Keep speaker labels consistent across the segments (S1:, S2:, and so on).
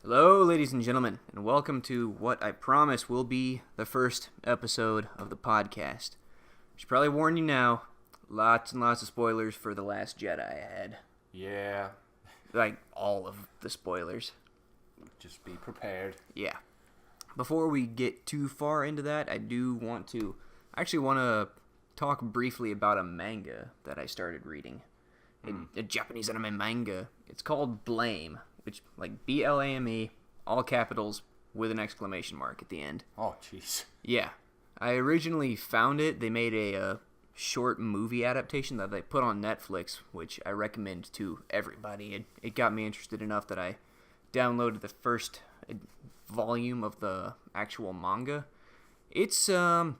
S1: Hello, ladies and gentlemen, and welcome to what I promise will be the first episode of the podcast. I should probably warn you now, lots and lots of spoilers for The Last Jedi ahead.
S2: Yeah.
S1: Like, all of the spoilers.
S2: Just be prepared.
S1: Yeah. Before we get too far into that, I want to talk briefly about a manga that I started reading. A Japanese anime manga. It's called Blame, which, like, B-L-A-M-E, all capitals, with an exclamation mark at the end.
S2: Oh, jeez.
S1: Yeah. I originally found it. They made a short movie adaptation that they put on Netflix, which I recommend to everybody. It got me interested enough that I downloaded the first volume of the actual manga. It's, I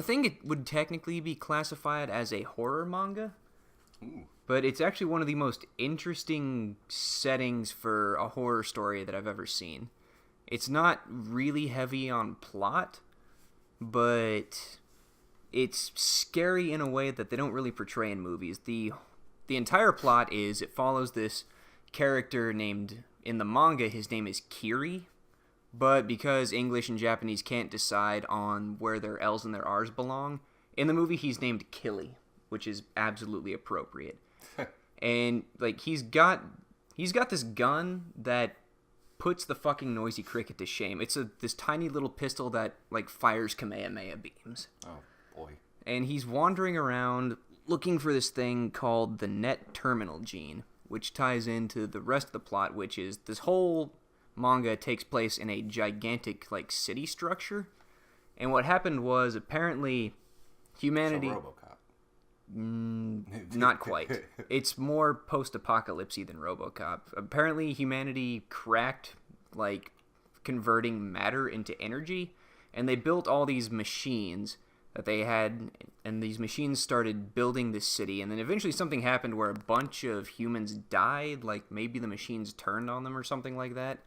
S1: think it would technically be classified as a horror manga.
S2: Ooh.
S1: But it's actually one of the most interesting settings for a horror story that I've ever seen. It's not really heavy on plot, but it's scary in a way that they don't really portray in movies. The entire plot is it follows this character named, in the manga, his name is Kiri, but because English and Japanese can't decide on where their L's and their R's belong, in the movie he's named Killy, which is absolutely appropriate. And, like, he's got this gun that puts the fucking noisy cricket to shame. It's this tiny little pistol that, like, fires Kamehameha beams.
S2: Oh, boy.
S1: And he's wandering around looking for this thing called the net terminal gene, which ties into the rest of the plot, which is this whole manga takes place in a gigantic, like, city structure. And what happened was, apparently, humanity...
S2: So RoboCop.
S1: Not quite. It's more post-apocalypsy than RoboCop. Apparently, humanity cracked, like, converting matter into energy, and they built all these machines that they had, and these machines started building this city, and then eventually something happened where a bunch of humans died, like maybe the machines turned on them or something like that.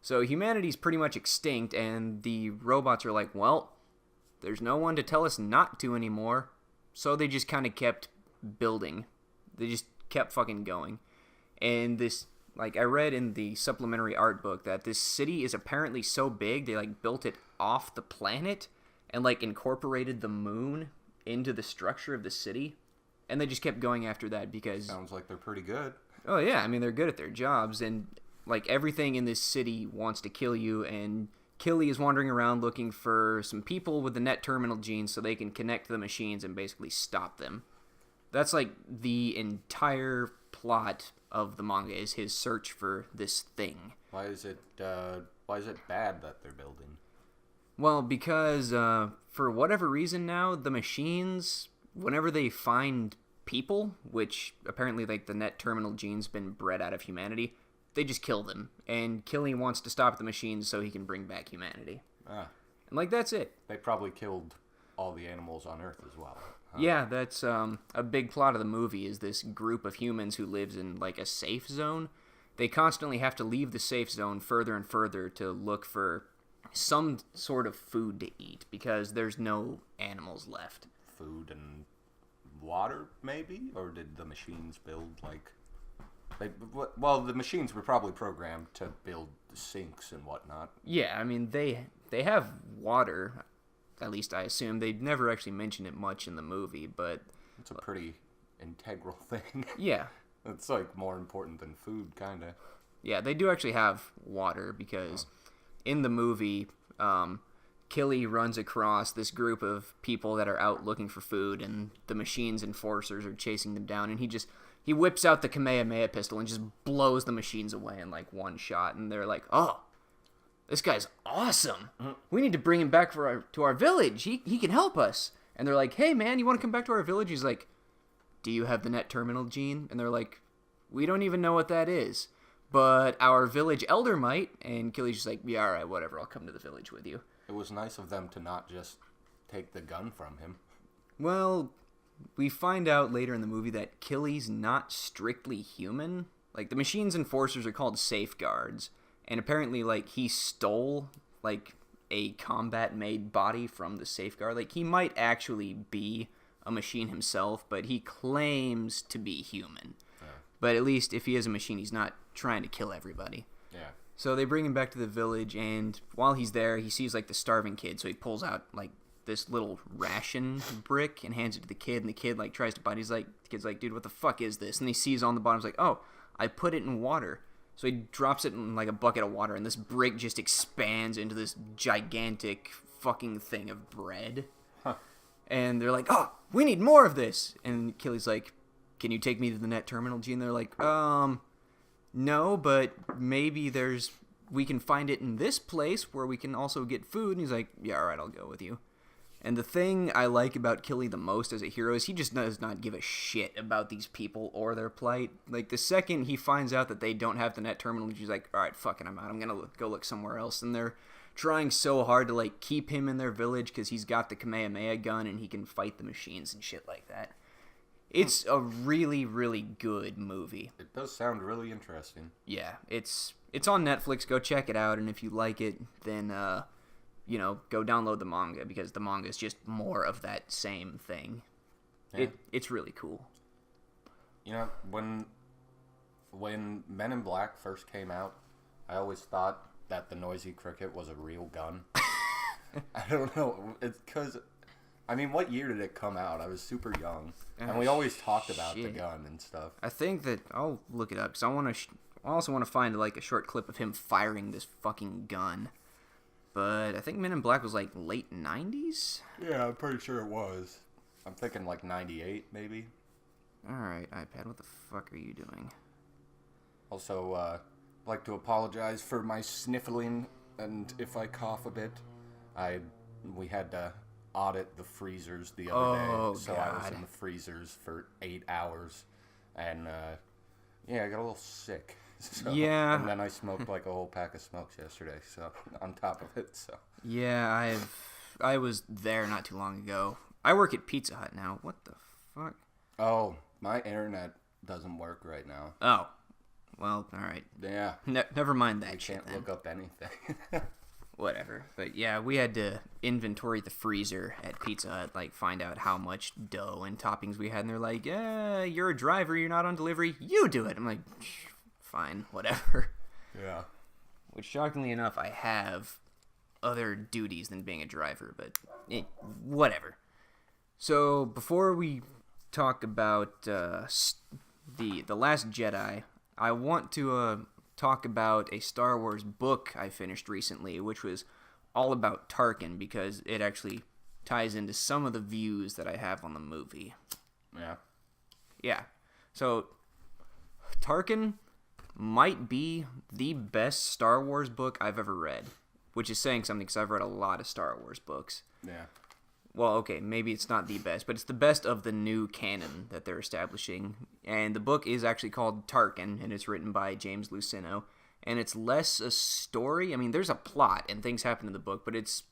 S1: So humanity's pretty much extinct, and the robots are like, well, there's no one to tell us not to anymore. So they just kind of kept building. They just kept fucking going. And this, like, I read in the supplementary art book that this city is apparently so big, they, like, built it off the planet and, like, incorporated the moon into the structure of the city. And they just kept going after that because...
S2: Sounds like they're pretty good.
S1: Oh, yeah. I mean, they're good at their jobs. And, like, everything in this city wants to kill you, and... Killy is wandering around looking for some people with the net terminal gene so they can connect to the machines and basically stop them. That's like the entire plot of the manga is his search for this thing.
S2: Why is it bad that they're building?
S1: Well, because for whatever reason now, the machines, whenever they find people, which apparently like the net terminal gene's been bred out of humanity, they just kill them, and Killy wants to stop the machines so he can bring back humanity. And, like, that's it.
S2: They probably killed all the animals on Earth as well. Huh?
S1: Yeah, that's a big plot of the movie, is this group of humans who lives in, like, a safe zone. They constantly have to leave the safe zone further and further to look for some sort of food to eat, because there's no animals left.
S2: Food and water, maybe? Or did the machines build, like... Well, the machines were probably programmed to build sinks and whatnot.
S1: Yeah, I mean, they have water, at least I assume. They never actually mention it much in the movie, but...
S2: It's a pretty integral thing.
S1: Yeah.
S2: It's, like, more important than food, kind of.
S1: Yeah, they do actually have water, because in the movie, Killy runs across this group of people that are out looking for food, and the machines enforcers are chasing them down, and he whips out the Kamehameha pistol and just blows the machines away in, like, one shot. And they're like, oh, this guy's awesome. We need to bring him back to our village. He can help us. And they're like, hey, man, you want to come back to our village? He's like, do you have the net terminal gene? And they're like, we don't even know what that is. But our village elder might. And Killy's just like, yeah, all right, whatever. I'll come to the village with you.
S2: It was nice of them to not just take the gun from him.
S1: Well... We find out later in the movie that Killy's not strictly human. Like, the machine's enforcers are called safeguards. And apparently, like, he stole, like, a combat-made body from the safeguard. Like, he might actually be a machine himself, but he claims to be human. Yeah. But at least if he is a machine, he's not trying to kill everybody.
S2: Yeah.
S1: So they bring him back to the village, and while he's there, he sees like the starving kid. So he pulls out like this little ration brick and hands it to the kid, and the kid like tries to bite. The kid's like, dude, what the fuck is this? And he sees on the bottom, he's like, oh, I put it in water. So he drops it in like a bucket of water, and this brick just expands into this gigantic fucking thing of bread.
S2: Huh.
S1: And they're like, oh, we need more of this. And Killy's like, can you take me to the net terminal, G? And they're like, no, but maybe we can find it in this place where we can also get food. And he's like, yeah, all right, I'll go with you. And the thing I like about Killy the most as a hero is he just does not give a shit about these people or their plight. Like, the second he finds out that they don't have the net terminal, he's like, all right, fuck it, I'm out. I'm going to go look somewhere else. And they're trying so hard to, like, keep him in their village because he's got the Kamehameha gun and he can fight the machines and shit like that. It's a really, really good movie.
S2: It does sound really interesting.
S1: Yeah, it's on Netflix. Go check it out, and if you like it, then go download the manga, because the manga is just more of that same thing. Yeah. It's really cool.
S2: You know, when Men in Black first came out, I always thought that the noisy cricket was a real gun. I don't know. It's because, I mean, what year did it come out? I was super young, and we always talked about the gun and stuff.
S1: I think that I'll look it up because I also want to find like a short clip of him firing this fucking gun. But I think Men in Black was like late 90s?
S2: Yeah, I'm pretty sure it was. I'm thinking like 98, maybe.
S1: Alright, iPad, what the fuck are you doing?
S2: Also, I'd like to apologize for my sniffling, and if I cough a bit. We had to audit the freezers the other day, so God. I was in the freezers for 8 hours, and I got a little sick. So,
S1: yeah.
S2: And then I smoked like a whole pack of smokes yesterday, so on top of it, so.
S1: Yeah, I was there not too long ago. I work at Pizza Hut now. What the fuck?
S2: Oh, my internet doesn't work right now.
S1: Oh. Well, alright.
S2: Yeah.
S1: Never mind that shit,
S2: can't
S1: then.
S2: Look up anything.
S1: Whatever. But yeah, we had to inventory the freezer at Pizza Hut, like find out how much dough and toppings we had, and they're like, you're a driver, you're not on delivery, you do it. I'm like, fine, whatever.
S2: Yeah.
S1: Which, shockingly enough, I have other duties than being a driver, but whatever. So, before we talk about the Last Jedi, I want to talk about a Star Wars book I finished recently, which was all about Tarkin, because it actually ties into some of the views that I have on the movie.
S2: Yeah.
S1: Yeah. So, Tarkin might be the best Star Wars book I've ever read, which is saying something because I've read a lot of Star Wars books.
S2: Yeah.
S1: Well, okay, maybe it's not the best, but it's the best of the new canon that they're establishing. And the book is actually called Tarkin, and it's written by James Luceno. And it's less a story. I mean, there's a plot and things happen in the book, but it's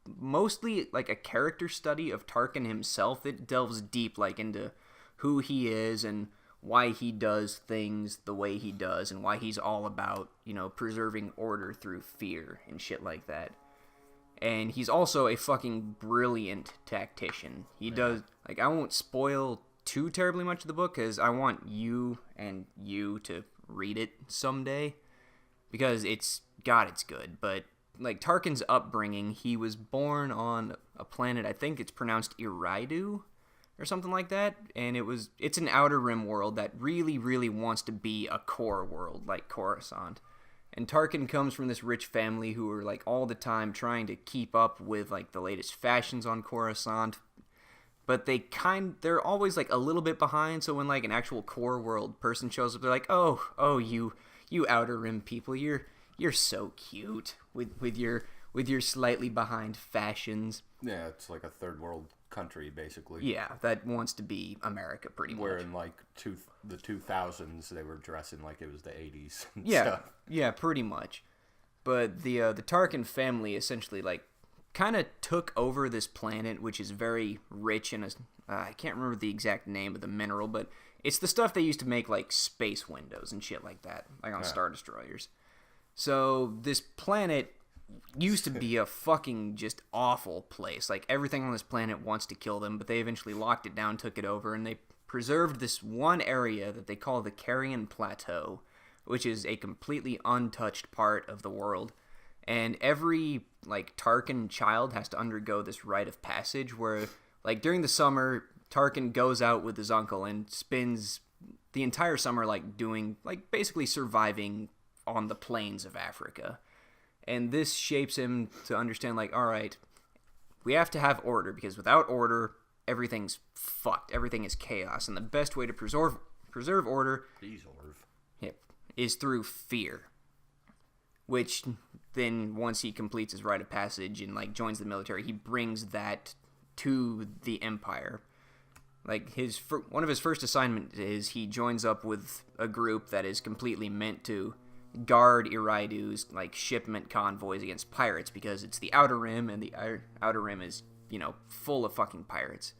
S1: mostly like a character study of Tarkin himself. It delves deep like into who he is and why he does things the way he does, and why he's all about, preserving order through fear and shit like that. And he's also a fucking brilliant tactician. He does, I won't spoil too terribly much of the book, because I want you to read it someday, because it's good. But, Tarkin's upbringing, he was born on a planet, I think it's pronounced Eridu, or something like that, and it's an Outer Rim world that really, really wants to be a core world, like Coruscant. And Tarkin comes from this rich family who are, all the time trying to keep up with, the latest fashions on Coruscant, but they're always, a little bit behind, so when, an actual core world person shows up, they're like, oh, you Outer Rim people, you're so cute with your slightly behind fashions.
S2: Yeah, it's like a third world country, basically.
S1: Yeah, that wants to be America, pretty much.
S2: Where in, the 2000s, they were dressing like it was the 80s and
S1: yeah,
S2: stuff.
S1: Yeah, pretty much. But the Tarkin family essentially, kind of took over this planet, which is very rich in I can't remember the exact name of the mineral, but it's the stuff they used to make, space windows and shit like that, on Star Destroyers. So, this planet used to be a fucking just awful place. Everything on this planet wants to kill them, but they eventually locked it down, took it over, and they preserved this one area that they call the Carrion Plateau, which is a completely untouched part of the world. And every, like, Tarkin child has to undergo this rite of passage where, like, during the summer, Tarkin goes out with his uncle and spends the entire summer, like, doing, like, basically surviving on the plains of Africa. And this shapes him to understand, like, all right, we have to have order, because without order, everything's fucked. Everything is chaos. And the best way to preserve order is through fear. Which then, once he completes his rite of passage and, like, joins the military, he brings that to the Empire. Like, one of his first assignments is he joins up with a group that is completely meant to guard Iridu's, like, shipment convoys against pirates, because it's the Outer Rim, and the Outer Rim is, full of fucking pirates.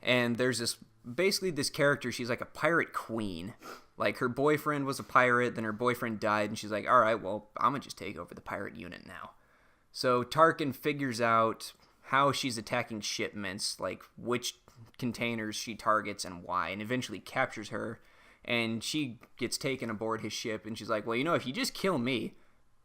S1: And there's this character, she's like a pirate queen. Like, her boyfriend was a pirate, then her boyfriend died, and she's like, all right, well, I'm gonna just take over the pirate unit now. So Tarkin figures out how she's attacking shipments, like which containers she targets and why, and eventually captures her. And she gets taken aboard his ship, and she's like, well, if you just kill me,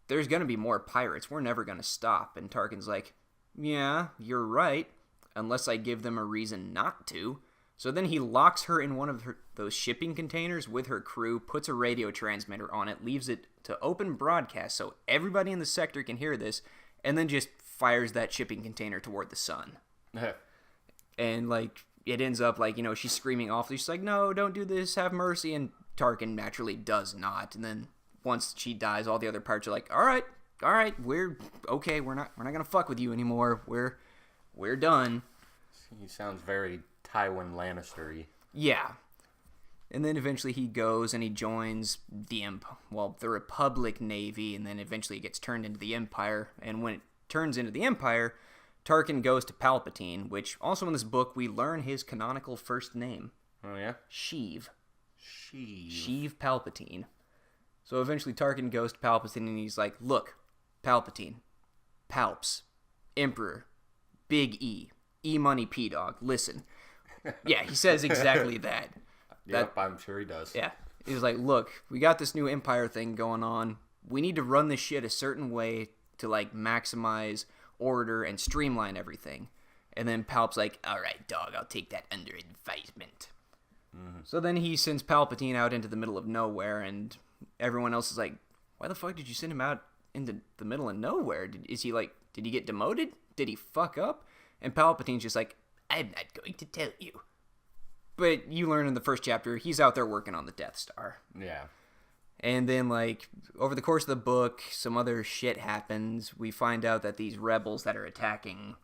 S1: there's going to be more pirates. We're never going to stop. And Tarkin's like, yeah, you're right, unless I give them a reason not to. So then he locks her in one of those shipping containers with her crew, puts a radio transmitter on it, leaves it to open broadcast so everybody in the sector can hear this, and then just fires that shipping container toward the sun. And, like, it ends up, like, she's screaming awfully. She's like, no, don't do this, have mercy. And Tarkin naturally does not. And then once she dies, all the other pirates are like, all right, we're okay. We're not going to fuck with you anymore. We're done.
S2: He sounds very Tywin Lannister-y.
S1: Yeah. And then eventually he goes and he joins the Republic Navy, and then eventually it gets turned into the Empire. And when it turns into the Empire, Tarkin goes to Palpatine, which also in this book we learn his canonical first name.
S2: Oh, yeah?
S1: Sheev Palpatine. So eventually Tarkin goes to Palpatine and he's like, look, Palpatine, Palps, Emperor, Big E, E-Money P-Dog, listen. Yeah, he says exactly that.
S2: Yep, I'm sure he does.
S1: Yeah. He's like, look, we got this new Empire thing going on. We need to run this shit a certain way to, like, maximize order and streamline everything. And then Palp's like, all right, dog, I'll take that under advisement. Mm-hmm. So then he sends Palpatine out into the middle of nowhere, and everyone else is like, why the fuck did you send him out into the middle of nowhere? Did he get demoted? Did he fuck up? And Palpatine's just like, I'm not going to tell you. But you learn in the first chapter, he's out there working on the Death Star.
S2: Yeah.
S1: And then, like, over the course of the book, some other shit happens. We find out that these rebels that are attacking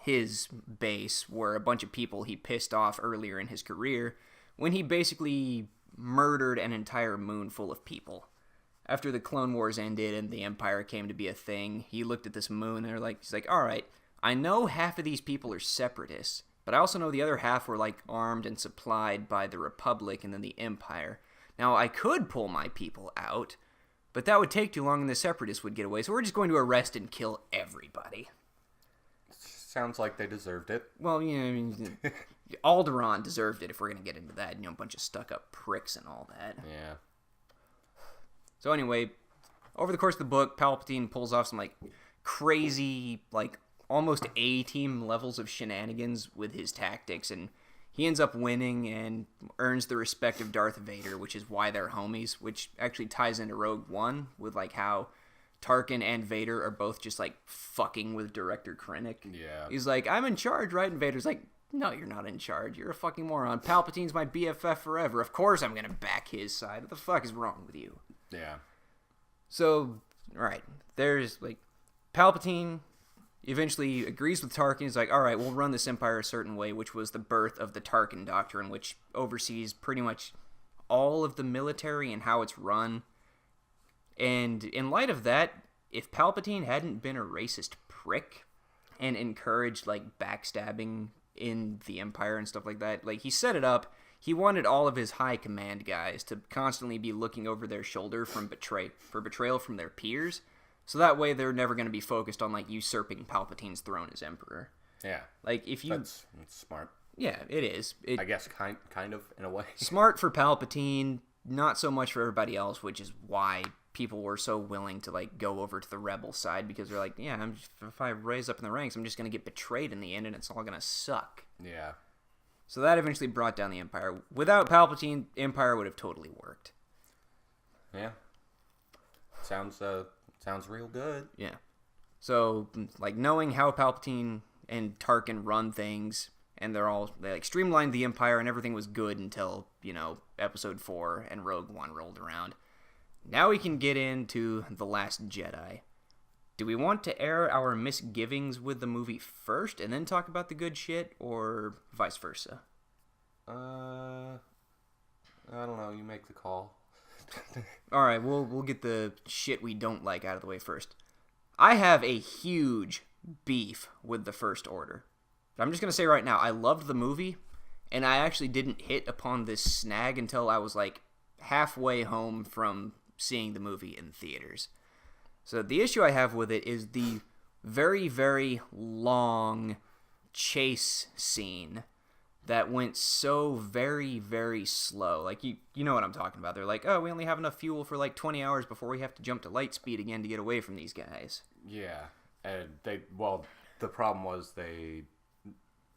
S1: his base were a bunch of people he pissed off earlier in his career when he basically murdered an entire moon full of people. After the Clone Wars ended and the Empire came to be a thing, he looked at this moon and he's like, all right, I know half of these people are separatists, but I also know the other half were, like, armed and supplied by the Republic and then the Empire. Now, I could pull my people out, but that would take too long and the Separatists would get away, so we're just going to arrest and kill everybody.
S2: Sounds like they deserved it.
S1: Well, Alderaan deserved it if we're going to get into that. A bunch of stuck-up pricks and all that.
S2: Yeah.
S1: So anyway, over the course of the book, Palpatine pulls off some, like, crazy, like, almost A-team levels of shenanigans with his tactics, and he ends up winning and earns the respect of Darth Vader, which is why they're homies, which actually ties into Rogue One with, like, how Tarkin and Vader are both just, like, fucking with Director Krennic.
S2: Yeah.
S1: He's like, I'm in charge, right? And Vader's like, no, you're not in charge. You're a fucking moron. Palpatine's my BFF forever. Of course I'm going to back his side. What the fuck is wrong with you?
S2: Yeah.
S1: So, alright, there's, like, Palpatine eventually agrees with Tarkin. He's like, all right, we'll run this empire a certain way, which was the birth of the Tarkin Doctrine, which oversees pretty much all of the military and how it's run. And in light of that, if Palpatine hadn't been a racist prick and encouraged, like, backstabbing in the Empire and stuff like that, like, he set it up. He wanted all of his high command guys to constantly be looking over their shoulder for betrayal from their peers. So that way they're never going to be focused on, like, usurping Palpatine's throne as Emperor.
S2: Yeah.
S1: Like, if you...
S2: That's smart.
S1: Yeah, it is.
S2: I guess kind of, in a way.
S1: Smart for Palpatine, not so much for everybody else, which is why people were so willing to like go over to the rebel side, because they're like, yeah, if I raise up in the ranks, I'm just going to get betrayed in the end, and it's all going to suck.
S2: Yeah.
S1: So that eventually brought down the Empire. Without Palpatine, Empire would have totally worked.
S2: Yeah. Sounds real good.
S1: Yeah. So, like, knowing how Palpatine and Tarkin run things, and they like streamlined the Empire, and everything was good until, Episode 4 and Rogue One rolled around. Now we can get into The Last Jedi. Do we want to air our misgivings with the movie first and then talk about the good shit, or vice versa?
S2: I don't know. You make the call.
S1: All right, we'll get the shit we don't like out of the way first. I have a huge beef with The First Order. I'm just going to say right now, I loved the movie, and I actually didn't hit upon this snag until I was like halfway home from seeing the movie in theaters. So the issue I have with it is the very, very long chase scene that went so very, very slow. Like, you know what I'm talking about. They're like, oh, we only have enough fuel for like 20 hours before we have to jump to light speed again to get away from these guys.
S2: Yeah. And the problem was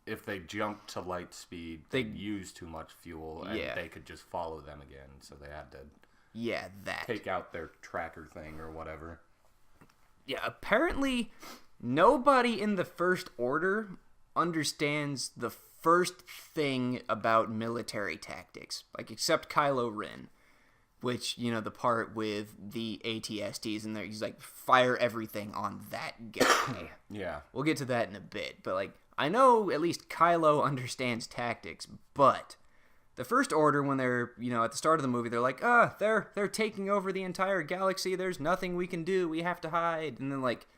S2: if they jumped to light speed, they'd use too much fuel, and they could just follow them again. So they had to take out their tracker thing or whatever.
S1: Yeah, apparently nobody in the First Order understands the first thing about military tactics, like except Kylo Ren, which, the part with the ATSTs and he's like, fire everything on that guy.
S2: Yeah. We'll
S1: get to that in a bit, but like, I know at least Kylo understands tactics, but the First Order, when they're, at the start of the movie, they're like, they're taking over the entire galaxy. There's nothing we can do. We have to hide. And then, like,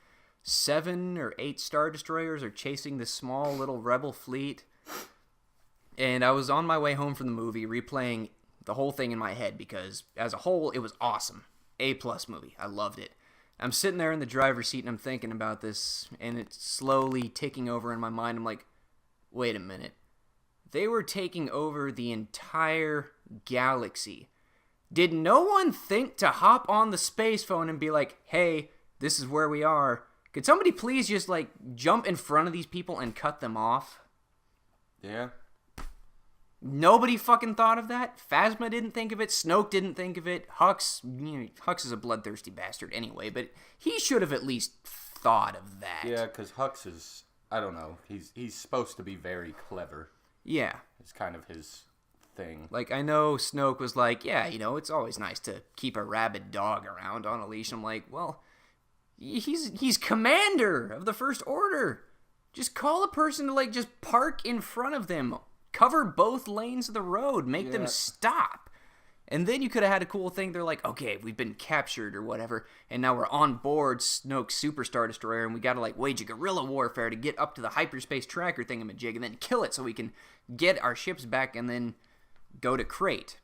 S1: 7 or 8 Star Destroyers are chasing this small little rebel fleet. And I was on my way home from the movie, replaying the whole thing in my head, because as a whole, it was awesome. A+ movie. I loved it. I'm sitting there in the driver's seat, and I'm thinking about this, and it's slowly ticking over in my mind. I'm like, wait a minute. They were taking over the entire galaxy. Did no one think to hop on the space phone and be like, hey, this is where we are. Could somebody please just, like, jump in front of these people and cut them off?
S2: Yeah.
S1: Nobody fucking thought of that. Phasma didn't think of it. Snoke didn't think of it. Hux is a bloodthirsty bastard anyway, but he should have at least thought of that.
S2: Yeah, because Hux is, I don't know, he's supposed to be very clever.
S1: Yeah.
S2: It's kind of his thing.
S1: Like, I know Snoke was like, yeah, it's always nice to keep a rabid dog around on a leash. I'm like, well, he's commander of the First Order. Just call a person to, like, just park in front of them. Cover both lanes of the road. Make them stop. And then you could have had a cool thing. They're like, okay, we've been captured or whatever, and now we're on board Snoke's Super Star Destroyer, and we got to, like, wage a guerrilla warfare to get up to the hyperspace tracker thingamajig and then kill it so we can get our ships back and then go to Crate.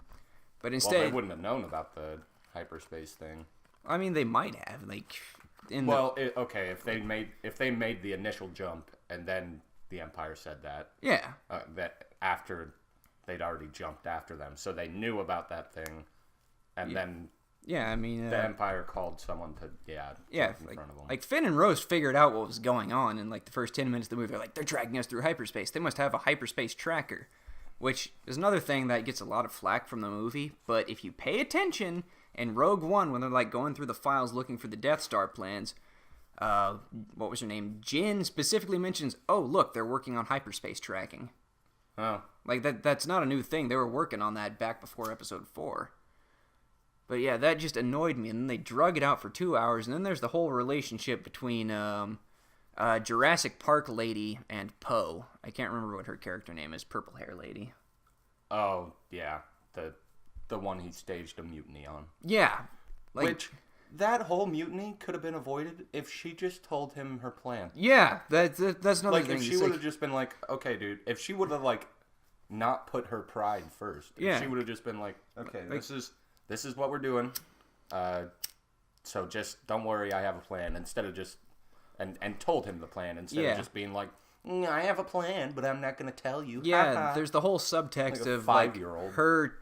S1: But instead...
S2: Well, they wouldn't have known about the hyperspace thing.
S1: I mean, they might have. Like,
S2: if they made the initial jump and then the Empire said that.
S1: Yeah.
S2: That after... They'd already jumped after them, so they knew about that thing, and then the Empire called someone to jump in front of them.
S1: Like Finn and Rose figured out what was going on in like the first 10 minutes of the movie. They're like, they're dragging us through hyperspace. They must have a hyperspace tracker, which is another thing that gets a lot of flack from the movie. But if you pay attention in Rogue One, when they're like going through the files looking for the Death Star plans, what was her name? Jyn specifically mentions, oh look, they're working on hyperspace tracking.
S2: Oh.
S1: Like, that's not a new thing. They were working on that back before Episode 4. But yeah, that just annoyed me. And then they drug it out for 2 hours. And then there's the whole relationship between Jurassic Park lady and Poe. I can't remember what her character name is. Purple hair lady.
S2: Oh, yeah. The one he staged a mutiny on.
S1: Yeah.
S2: Which... That whole mutiny could have been avoided if she just told him her plan.
S1: Yeah, that's another
S2: like,
S1: thing.
S2: If she would have just been like, okay, dude, if she would have, like, not put her pride first. If she would have just been like, okay, like, this is what we're doing. So just don't worry, I have a plan. Instead of just, and told him the plan instead of just being like, I have a plan, but I'm not going to tell you.
S1: Yeah, there's the whole subtext
S2: like a
S1: of
S2: 5-year-old.
S1: her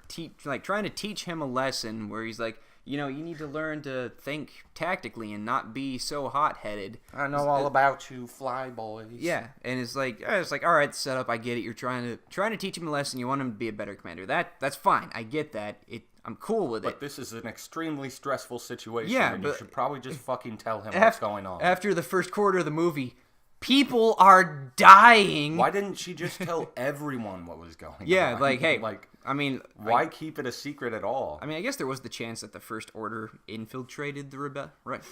S1: trying to teach him a lesson where he's like, you need to learn to think tactically and not be so hot-headed.
S2: I know all about you, fly boys.
S1: Yeah, and it's like, all right, set up. I get it. You're trying to teach him a lesson. You want him to be a better commander. That's fine. I get that. I'm cool with it.
S2: But this is an extremely stressful situation.
S1: Yeah,
S2: and
S1: but
S2: you should probably just fucking tell him what's going on.
S1: After the first quarter of the movie, people are dying.
S2: Why didn't she just tell everyone what was going on?
S1: Yeah, like, hey,
S2: why keep it a secret at all?
S1: I guess there was the chance that the First Order infiltrated the rebellion. Right.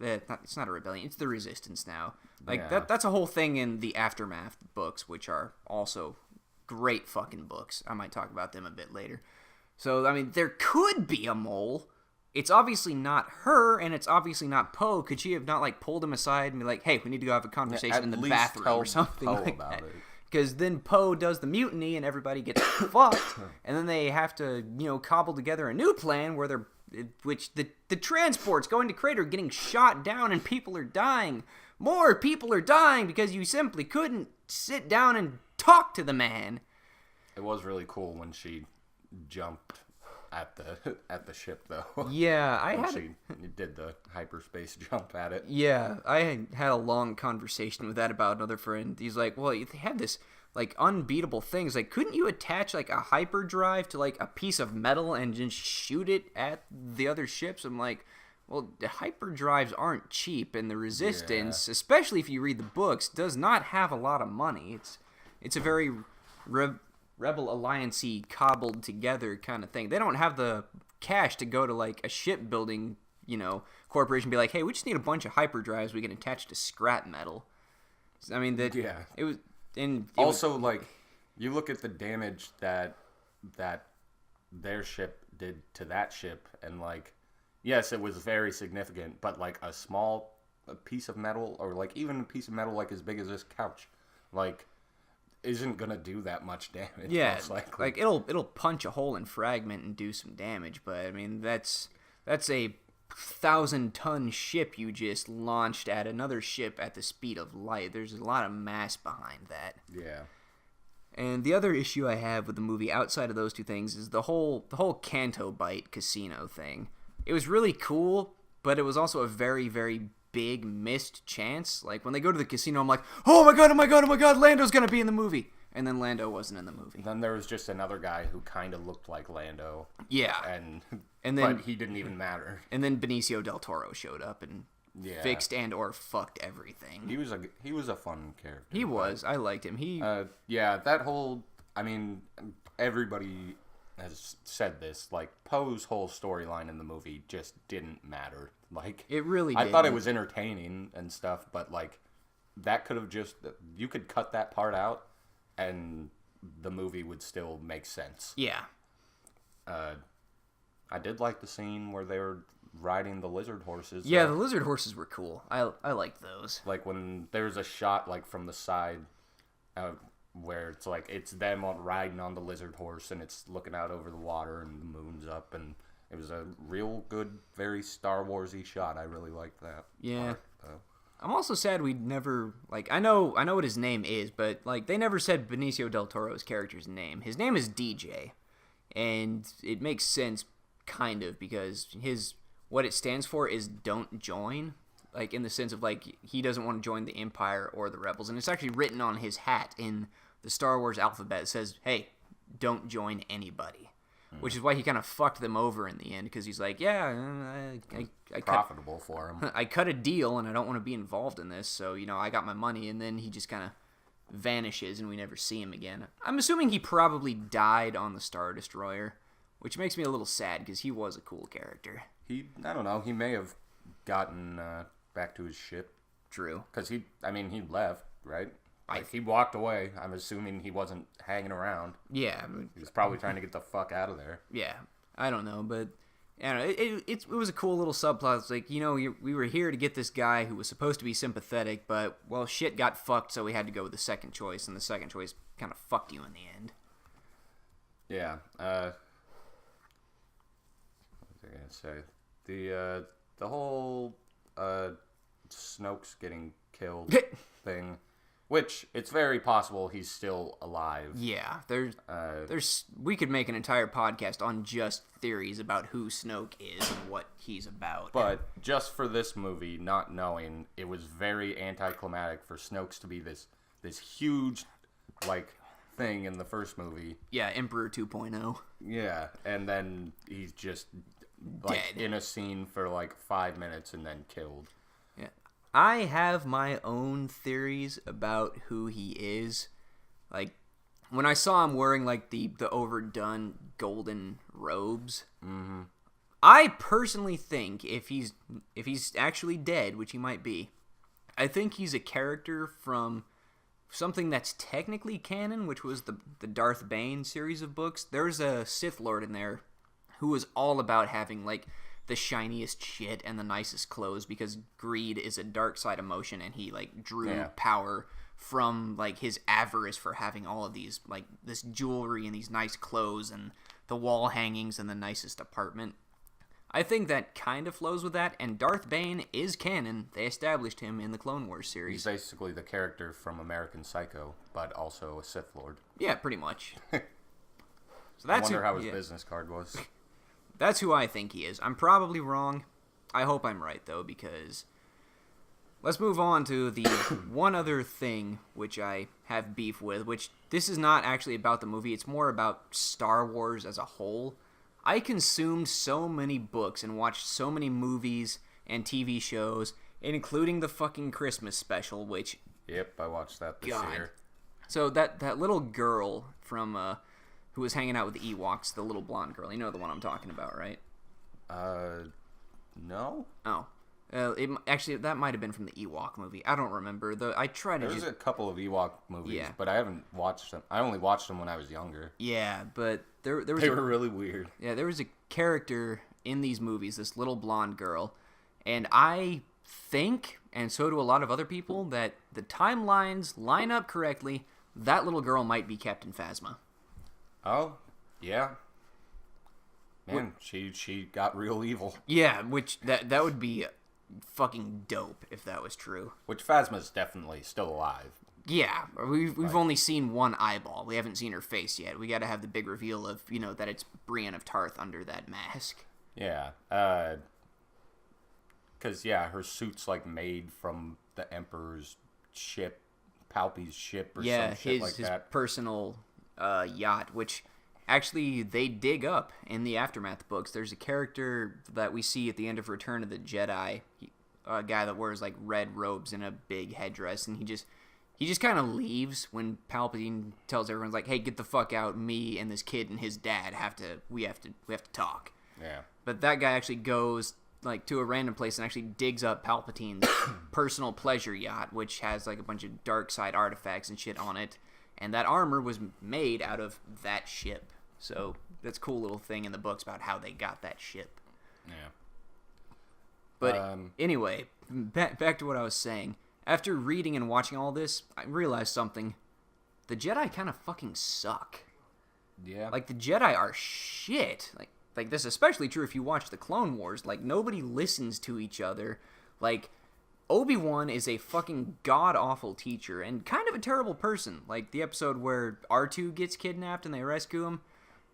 S1: It's not a rebellion. It's the Resistance now. That's a whole thing in the Aftermath books, which are also great fucking books. I might talk about them a bit later. So, there could be a mole. It's obviously not her, and it's obviously not Poe. Could she have not, pulled him aside and be like, hey, we need to go have a conversation in the bathroom or something like that? Because then Poe does the mutiny, and everybody gets fucked, and then they have to, cobble together a new plan where the transport's going to Crater getting shot down, and people are dying. More people are dying because you simply couldn't sit down and talk to the man.
S2: It was really cool when she jumped at the ship, though.
S1: Yeah,
S2: she did the hyperspace jump at it.
S1: Yeah, I had a long conversation with that about another friend. He's like, well, they have this unbeatable things. Couldn't you attach a hyperdrive to a piece of metal and just shoot it at the other ships? I'm like, well, the hyperdrives aren't cheap, and the Resistance, especially if you read the books, does not have a lot of money. It's a very Rebel Alliance-y, cobbled together kind of thing. They don't have the cash to go to a shipbuilding, corporation and be like, hey, we just need a bunch of hyperdrives we can attach to scrap metal. It was. And
S2: you look at the damage that their ship did to that ship, and yes, it was very significant, but a small piece of metal, or even a piece of metal as big as this couch, isn't gonna do that much damage.
S1: Yeah, it'll punch a hole and fragment and do some damage, but that's a 1,000-ton ship you just launched at another ship at the speed of light. There's a lot of mass behind that.
S2: Yeah.
S1: And the other issue I have with the movie, outside of those two things, is the whole Canto Bite casino thing. It was really cool, but it was also a very, very big missed chance. When they go to the casino, I'm like, oh my god, Lando's gonna be in the movie. And then Lando wasn't in the movie.
S2: Then there was just another guy who kind of looked like Lando.
S1: Yeah.
S2: And then, but he didn't even matter.
S1: And then Benicio del Toro showed up and fixed and or fucked everything.
S2: He was a fun character.
S1: He was. I liked him.
S2: That whole, everybody has said this, Poe's whole storyline in the movie just didn't matter.
S1: It really didn't.
S2: I thought it was entertaining and stuff, but that could have you could cut that part out and the movie would still make sense.
S1: Yeah.
S2: I did like the scene where they were riding the lizard horses.
S1: Yeah, the lizard horses were cool. I liked those.
S2: When there's a shot from the side where it's them riding on the lizard horse and it's looking out over the water and the moon's up, and it was a real good, very Star Wars-y shot. I really liked that.
S1: Yeah. I'm also sad we never, I know what his name is, but, they never said Benicio del Toro's character's name. His name is DJ, and it makes sense, kind of, because what it stands for is don't join, in the sense of, he doesn't want to join the Empire or the Rebels, and it's actually written on his hat in the Star Wars alphabet. It says, hey, don't join anybody. Which is why he kind of fucked them over in the end, because he's like, yeah, I
S2: profitable for him.
S1: I cut a deal, and I don't want to be involved in this, so, I got my money, and then he just kind of vanishes, and we never see him again. I'm assuming he probably died on the Star Destroyer, which makes me a little sad, because he was a cool character.
S2: I don't know, he may have gotten back to his ship.
S1: True.
S2: Because he left, right? He walked away. I'm assuming he wasn't hanging around.
S1: Yeah.
S2: He was probably trying to get the fuck out of there.
S1: Yeah. I don't know, but it was a cool little subplot. It's we were here to get this guy who was supposed to be sympathetic, but, well, shit got fucked, so we had to go with the second choice, and the second choice kind of fucked you in the end.
S2: Yeah. What was I going to say? The whole Snoke's getting killed thing Which, it's very possible he's still alive.
S1: Yeah, there's we could make an entire podcast on just theories about who Snoke is and what he's about.
S2: But just for this movie, not knowing, it was very anticlimactic for Snoke to be this huge, like, thing in the first movie.
S1: Yeah, Emperor 2.0.
S2: Yeah, and then he's just, like,
S1: dead
S2: in a scene for, like, 5 minutes and then killed.
S1: Yeah. I have my own theories about who he is. Like, when I saw him wearing, like, the overdone golden robes, I personally think if he's actually dead, which he might be, I think he's a character from something that's technically canon, which was the Darth Bane series of books. There's a Sith Lord in there who was all about having, like, the shiniest shit and the nicest clothes, because greed is a dark side emotion, and he, like, drew power from, like, his avarice for having all of these, like, this jewelry and these nice clothes and the wall hangings and the nicest apartment. I think that kind of flows with that, and Darth Bane is canon. They established him in the Clone Wars series.
S2: He's basically the character from American Psycho, but also a Sith Lord.
S1: Yeah, pretty much. So
S2: I wonder how his business card was.
S1: That's who I think he is. I'm probably wrong. I hope I'm right, though, because... Let's move on to the one other thing which I have beef with, which this is not actually about the movie. It's more about Star Wars as a whole. I consumed so many books and watched so many movies and TV shows, including the fucking Christmas special, which...
S2: Yep, I watched that this year.
S1: So that little girl from... who was hanging out with the Ewoks, the little blonde girl. You know the one I'm talking about, right?
S2: No.
S1: Oh. Actually, that might have been from the Ewok movie. I don't remember. There's
S2: a couple of Ewok movies, but I haven't watched them. I only watched them when I was younger.
S1: Yeah, but there was...
S2: They were really weird.
S1: Yeah, there was a character in these movies, this little blonde girl, and I think, and so do a lot of other people, that the timelines line up correctly. That little girl might be Captain Phasma.
S2: Oh, yeah. Man, she got real evil.
S1: Yeah, which that would be fucking dope if that was true.
S2: Which Phasma's definitely still alive.
S1: Yeah, we've only seen one eyeball. We haven't seen her face yet. We got to have the big reveal of, that it's Brienne of Tarth under that mask.
S2: Yeah, because, her suit's, like, made from the Emperor's ship, Palpy's ship, or some shit like that. Yeah, his personal
S1: yacht, which actually they dig up in the Aftermath books. There's a character that we see at the end of Return of the Jedi, a guy that wears, like, red robes and a big headdress, and he just kind of leaves when Palpatine tells everyone, like, hey, get the fuck out. Me and this kid and his dad we have to talk.
S2: Yeah.
S1: But that guy actually goes, like, to a random place and actually digs up Palpatine's personal pleasure yacht, which has, like, a bunch of dark side artifacts and shit on it. And that armor was made out of that ship. So that's a cool little thing in the books about how they got that ship.
S2: Yeah.
S1: But anyway, back to what I was saying. After reading and watching all this, I realized something. The Jedi kind of fucking suck.
S2: Yeah.
S1: Like, the Jedi are shit. Like this is especially true if you watch the Clone Wars. Like, nobody listens to each other. Like, Obi-Wan is a fucking god-awful teacher and kind of a terrible person. Like, the episode where R2 gets kidnapped and they rescue him.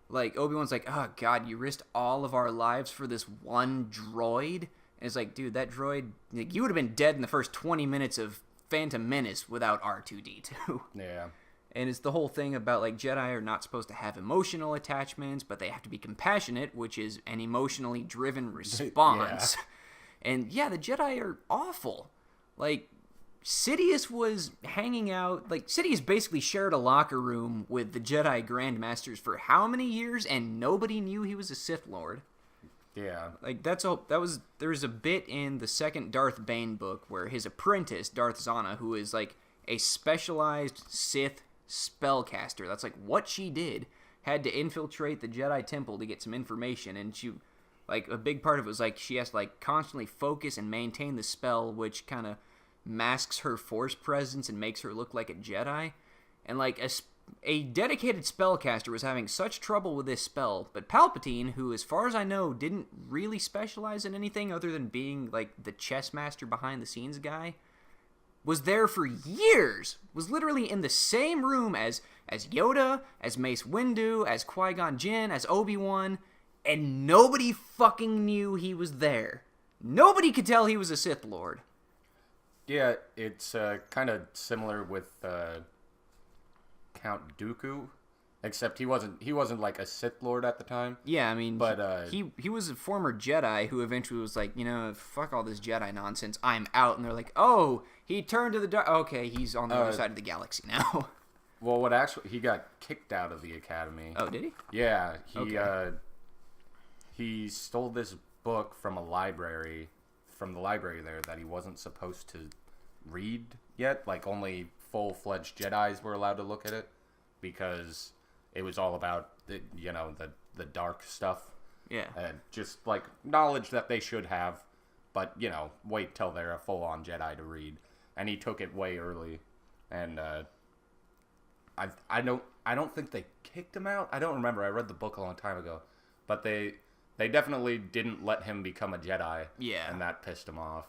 S1: Like, Obi-Wan's like, oh, God, you risked all of our lives for this one droid? And it's like, dude, that droid, like, you would have been dead in the first 20 minutes of Phantom Menace without R2-D2.
S2: Yeah.
S1: And it's the whole thing about, like, Jedi are not supposed to have emotional attachments, but they have to be compassionate, which is an emotionally driven response. Yeah. And, yeah, the Jedi are awful. Like, Sidious was hanging out, like, Sidious basically shared a locker room with the Jedi Grandmasters for how many years, and nobody knew he was a Sith Lord.
S2: Yeah.
S1: Like, there's a bit in the second Darth Bane book where his apprentice, Darth Zana, who is, like, a specialized Sith spellcaster, that's, like, what she did, had to infiltrate the Jedi Temple to get some information, and she, like, a big part of it was, like, she has to, like, constantly focus and maintain the spell, which kind of masks her Force presence and makes her look like a Jedi. And, like, a dedicated spellcaster was having such trouble with this spell, but Palpatine, who, as far as I know, didn't really specialize in anything other than being, like, the chess master behind the scenes guy, was there for years, was literally in the same room as Yoda, as Mace Windu, as Qui-Gon Jinn, as Obi-Wan, and nobody fucking knew he was there. Nobody could tell he was a Sith Lord.
S2: Yeah, it's kind of similar with Count Dooku, except he wasn't like a Sith Lord at the time.
S1: Yeah, I mean,
S2: but
S1: he was a former Jedi who eventually was like, fuck all this Jedi nonsense, I'm out. And they're like, oh, he turned to the dark. Okay, he's on the other side of the galaxy now.
S2: Well, he got kicked out of the academy.
S1: Oh, did he?
S2: Yeah, he stole this book from the library there that he wasn't supposed to read yet. Like, only full-fledged Jedis were allowed to look at it because it was all about the dark stuff.
S1: Yeah.
S2: Just like knowledge that they should have, but wait till they're a full-on Jedi to read. And he took it way early, and I don't think they kicked him out. I don't remember. I read the book a long time ago, but they definitely didn't let him become a Jedi.
S1: Yeah.
S2: And that pissed him off.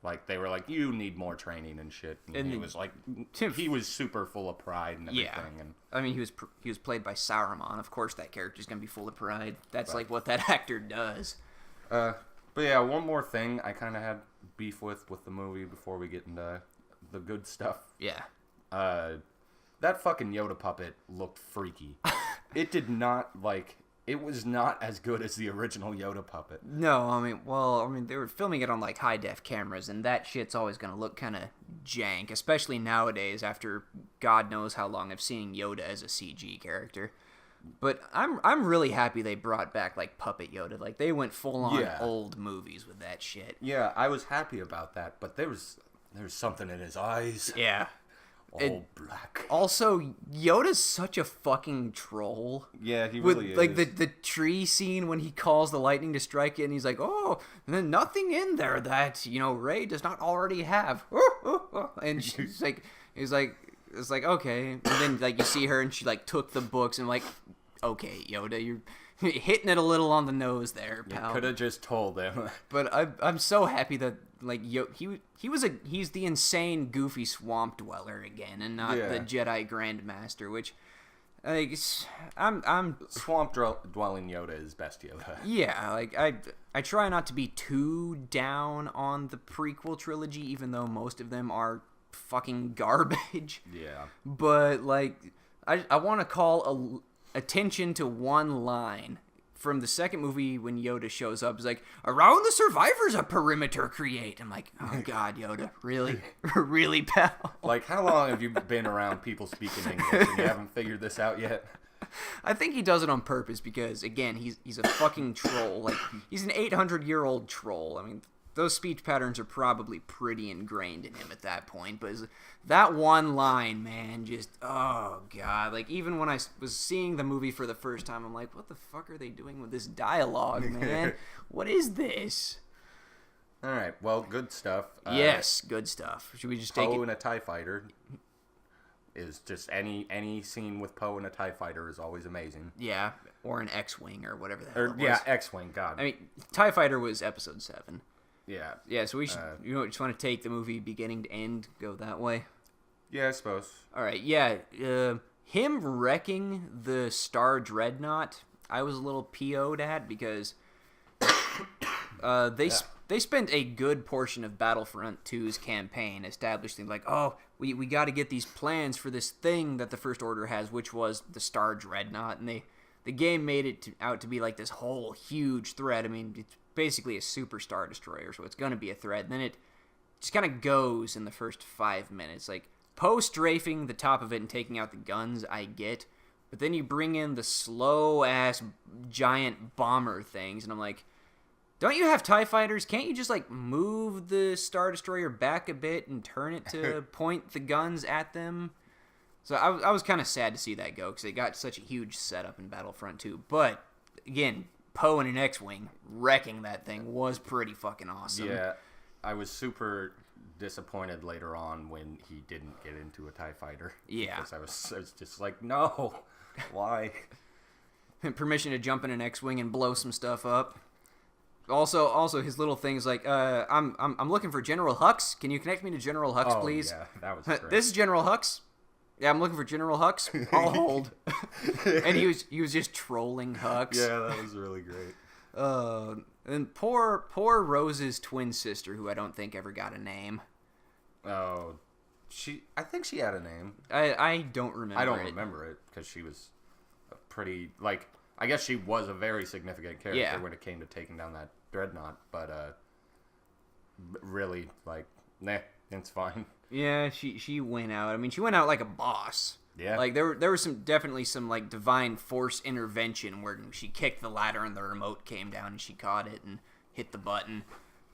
S2: Like, they were like, you need more training and shit. And he was like, he was super full of pride and everything.
S1: Yeah.
S2: And
S1: I mean, he was played by Saruman. Of course that character's going to be full of pride. That's like what that actor does.
S2: But yeah, one more thing I kind of had beef with the movie before we get into the good stuff.
S1: Yeah.
S2: That fucking Yoda puppet looked freaky. It did not, it was not as good as the original Yoda puppet.
S1: No, I mean, they were filming it on, high-def cameras, and that shit's always going to look kind of jank, especially nowadays after God knows how long I've seen Yoda as a CG character. But I'm really happy they brought back, Puppet Yoda. Like, they went full-on old movies with that shit.
S2: Yeah, I was happy about that, but there was something in his eyes.
S1: Yeah.
S2: All black.
S1: Also, Yoda's such a fucking troll.
S2: Yeah, he really is.
S1: The tree scene when he calls the lightning to strike it, and he's like, "Oh, there's nothing in there that Rey does not already have." And she's like, it's like okay. And then you see her, and she took the books, and okay, Yoda, you're hitting it a little on the nose there, pal.
S2: You could have just told him.
S1: But I'm so happy that he's the insane goofy swamp dweller again, and not the Jedi Grandmaster, which I'm
S2: swamp dwelling Yoda is best Yoda.
S1: Yeah, I try not to be too down on the prequel trilogy, even though most of them are fucking garbage.
S2: Yeah.
S1: But I want to call attention to one line from the second movie when Yoda shows up. He's like, around the survivors a perimeter create. I'm like, oh God, Yoda, really? Really, pal?
S2: How long have you been around people speaking English and you haven't figured this out yet?
S1: I think he does it on purpose because, again, he's a fucking troll. He's an 800-year-old troll. I mean, those speech patterns are probably pretty ingrained in him at that point. But that one line, man, just, oh, God. Even when I was seeing the movie for the first time, I'm like, what the fuck are they doing with this dialogue, man? What is this?
S2: All right, well, good stuff.
S1: Yes, good stuff. Should we just take it?
S2: Poe and a TIE fighter is just any scene with Poe and a TIE fighter is always amazing.
S1: Yeah, or an X-Wing or whatever the hell it was.
S2: Yeah, X-Wing, God.
S1: I mean, TIE fighter was episode 7.
S2: Yeah.
S1: Yeah, so we should, just want to take the movie beginning to end, go that way?
S2: Yeah, I suppose.
S1: All right, yeah. Him wrecking the Star Dreadnought, I was a little PO'd at because they spent a good portion of Battlefront 2's campaign establishing, we got to get these plans for this thing that the First Order has, which was the Star Dreadnought, and the game made it out to be this whole huge threat. I mean, it's basically a super Star Destroyer, so it's going to be a threat. And then it just kind of goes in the first 5 minutes. Poe strafing the top of it and taking out the guns, I get. But then you bring in the slow-ass giant bomber things, and I'm like, don't you have TIE fighters? Can't you just, move the Star Destroyer back a bit and turn it to point the guns at them? So I was kind of sad to see that go, because it got such a huge setup in Battlefront 2. But, again, Poe in an X-Wing wrecking that thing was pretty fucking awesome.
S2: Yeah, I was super disappointed later on when he didn't get into a TIE fighter.
S1: Yeah.
S2: Because I was just like, no, why?
S1: Permission to jump in an X-Wing and blow some stuff up. Also, his little things like, I'm looking for General Hux. Can you connect me to General Hux, please?
S2: Yeah, that was great.
S1: This is General Hux. Yeah, I'm looking for General Hux. I'll hold. And he was just trolling Hux.
S2: Yeah, that was really great.
S1: And poor Rose's twin sister, who I don't think ever got a name.
S2: Oh, I think she had a name.
S1: I don't remember.
S2: I don't remember it because she was a pretty I guess she was a very significant character when it came to taking down that dreadnought, but really, nah, it's fine.
S1: Yeah, she went out. I mean, she went out like a boss.
S2: Yeah.
S1: Like there was definitely some like divine force intervention where she kicked the ladder and the remote came down and she caught it and hit the button.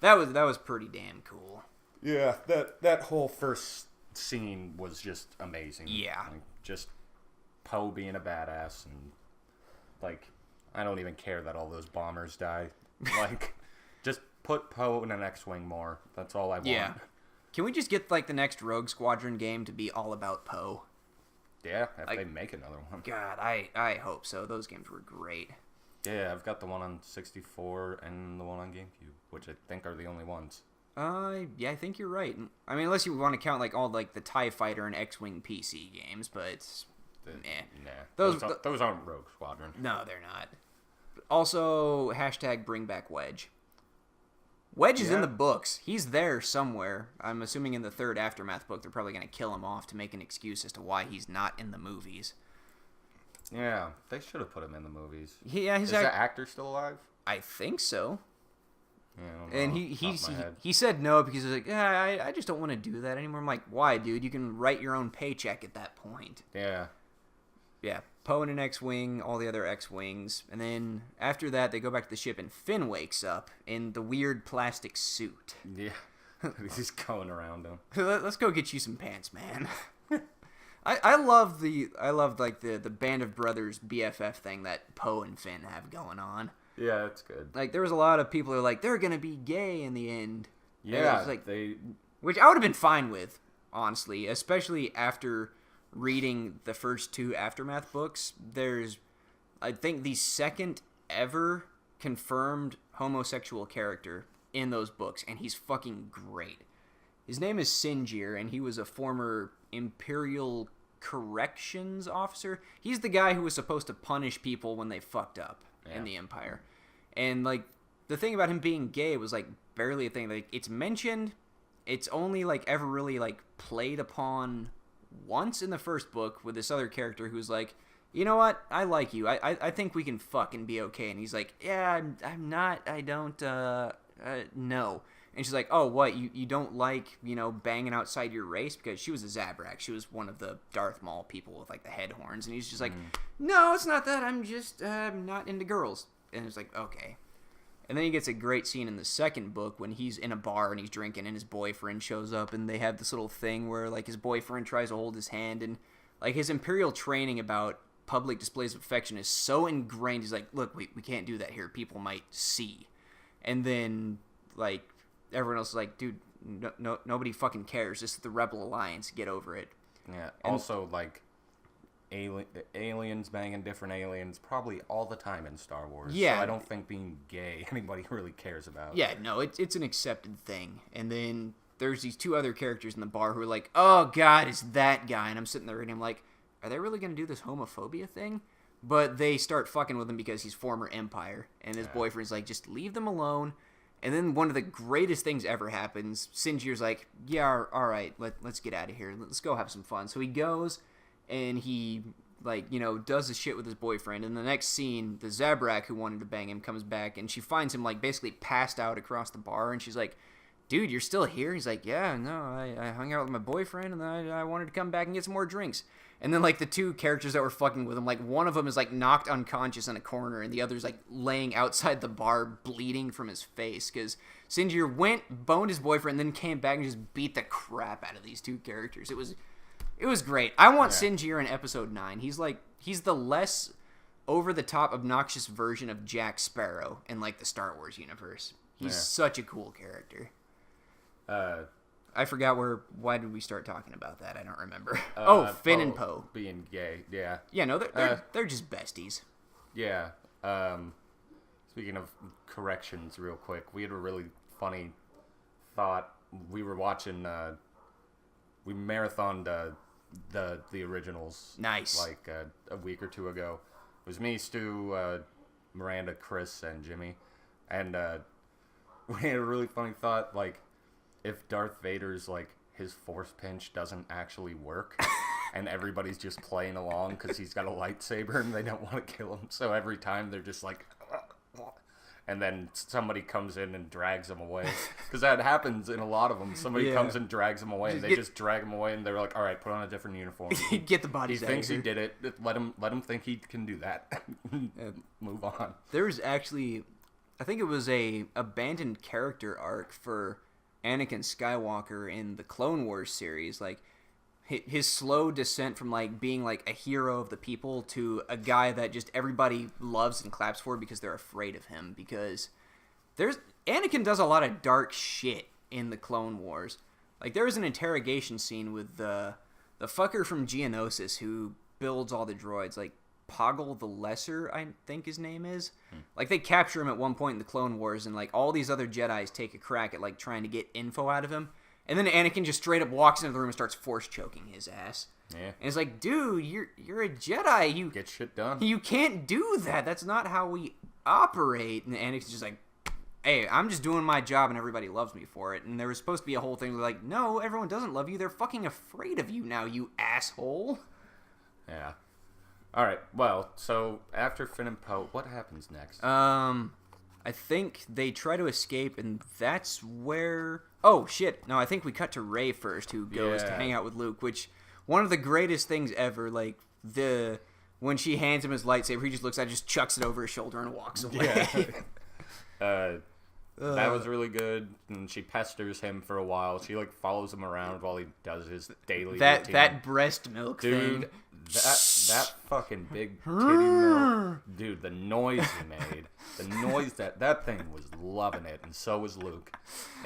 S1: That was pretty damn cool.
S2: Yeah, that whole first scene was just amazing.
S1: Yeah.
S2: Just Poe being a badass and I don't even care that all those bombers die. Just put Poe in an X-Wing more. That's all I want.
S1: Yeah. Can we just get the next Rogue Squadron game to be all about Poe?
S2: Yeah, if they make another one.
S1: God, I hope so. Those games were great.
S2: Yeah, I've got the one on 64 and the one on GameCube, which I think are the only ones.
S1: Yeah, I think you're right. I mean, unless you want to count all the TIE Fighter and X-Wing PC games, but
S2: Nah.
S1: Those
S2: aren't Rogue Squadron.
S1: No, they're not. Also, # bring back Wedge. Wedge is in the books. He's there somewhere. I'm assuming in the third Aftermath book, they're probably going to kill him off to make an excuse as to why he's not in the movies.
S2: Yeah, they should have put him in the movies.
S1: Yeah,
S2: is that actor still alive?
S1: I think so.
S2: Yeah,
S1: and he said no because he's like, yeah, I just don't want to do that anymore. I'm like, why, dude? You can write your own paycheck at that point.
S2: Yeah.
S1: Yeah, Poe in an X-Wing, all the other X-Wings. And then after that, they go back to the ship, and Finn wakes up in the weird plastic suit.
S2: Yeah, he's going around him.
S1: Let's go get you some pants, man. I love the Band of Brothers BFF thing that Poe and Finn have going on.
S2: Yeah, that's good.
S1: There was a lot of people who are like, they're going to be gay in the end.
S2: Yeah,
S1: which I would have been fine with, honestly, especially after reading the first two Aftermath books. There's, I think, the second ever confirmed homosexual character in those books, and he's fucking great. His name is Sinjir, and he was a former Imperial Corrections officer. He's the guy who was supposed to punish people when they fucked up in the Empire. And, the thing about him being gay was, barely a thing. It's mentioned, it's only, ever really, played upon once in the first book with this other character who's like, you know what, I like you, I think we can fuck and be okay. And he's like, yeah, I'm not, I don't, no. And she's like, oh, what, you don't like, banging outside your race? Because she was a Zabrak, she was one of the Darth Maul people with the head horns. And he's just like, no, it's not that, I'm just not into girls. And it's like, okay. And then he gets a great scene in the second book when he's in a bar and he's drinking and his boyfriend shows up, and they have this little thing where his boyfriend tries to hold his hand, and his Imperial training about public displays of affection is so ingrained. He's like, look, we can't do that here. People might see. And then everyone else is like, dude, no, nobody fucking cares. This is the Rebel Alliance. Get over it.
S2: Yeah. And also aliens banging different aliens probably all the time in Star Wars.
S1: Yeah.
S2: So I don't think being gay anybody really cares about.
S1: Yeah, no, it's an accepted thing. And then there's these two other characters in the bar who are like, oh god, it's that guy. And I'm sitting there reading, I'm like, are they really going to do this homophobia thing? But they start fucking with him because he's former Empire. And his boyfriend's like, just leave them alone. And then one of the greatest things ever happens. Sinjir's like, yeah, all right, let's get out of here. Let's go have some fun. So he goes, and he, does the shit with his boyfriend. And the next scene, the Zabrak who wanted to bang him comes back, and she finds him, basically passed out across the bar. And she's like, dude, you're still here? He's like, yeah, no, I hung out with my boyfriend, and then I wanted to come back and get some more drinks. And then, the two characters that were fucking with him, one of them is, knocked unconscious in a corner, and the other's, laying outside the bar bleeding from his face. Because Sinjir went, boned his boyfriend, and then came back and just beat the crap out of these two characters. It was great. I want Sinjir in Episode 9. He's the less over-the-top, obnoxious version of Jack Sparrow in, the Star Wars universe. He's such a cool character. I forgot why did we start talking about that? I don't remember. Finn and Poe.
S2: Being gay, yeah.
S1: Yeah, no, they're just besties.
S2: Yeah. Speaking of corrections, real quick, we had a really funny thought. We were watching, we marathoned the originals.
S1: Nice.
S2: Like a week or two ago. It was me, Stu, Miranda, Chris, and Jimmy. And we had a really funny thought, like, if Darth Vader's, like, his force pinch doesn't actually work, and everybody's just playing along because he's got a lightsaber and they don't want to kill him. So every time they're just like... And then somebody comes in and drags them away. Because that happens in a lot of them. Somebody comes and drags them away, and they just drag them away, and they're like, all right, put on a different uniform.
S1: Get the bodies
S2: He thinks he did it. Let him think he can do that. Move on.
S1: There was actually... I think it was a abandoned character arc for Anakin Skywalker in the Clone Wars series. Like, his slow descent from, like, being, like, a hero of the people to a guy that just everybody loves and claps for because they're afraid of him. Because Anakin does a lot of dark shit in the Clone Wars. Like, there was an interrogation scene with the fucker from Geonosis who builds all the droids, like, Poggle the Lesser, I think his name is. Like, they capture him at one point in the Clone Wars, and, like, all these other Jedis take a crack at, like, trying to get info out of him. And then Anakin just straight up walks into the room and starts force choking his ass. Yeah. And it's like, dude, you're a Jedi. You
S2: get shit done.
S1: You can't do that. That's not how we operate. And Anakin's just like, hey, I'm just doing my job and everybody loves me for it. And there was supposed to be a whole thing like, no, everyone doesn't love you. They're fucking afraid of you now, you asshole.
S2: Yeah. All right. Well, so after Finn and Poe, what happens next?
S1: I think they try to escape, and that's where... Oh, shit. No, I think we cut to Rey first, who goes to hang out with Luke, which... One of the greatest things ever, like, when she hands him his lightsaber, he just looks at it, just chucks it over his shoulder and walks away.
S2: Yeah. That was really good, and she pesters him for a while. She, like, follows him around while he does his daily routine.
S1: That breast milk thing.
S2: Dude, that fucking big titty milk. Dude, the noise he made. The noise that thing was loving it, and so was Luke.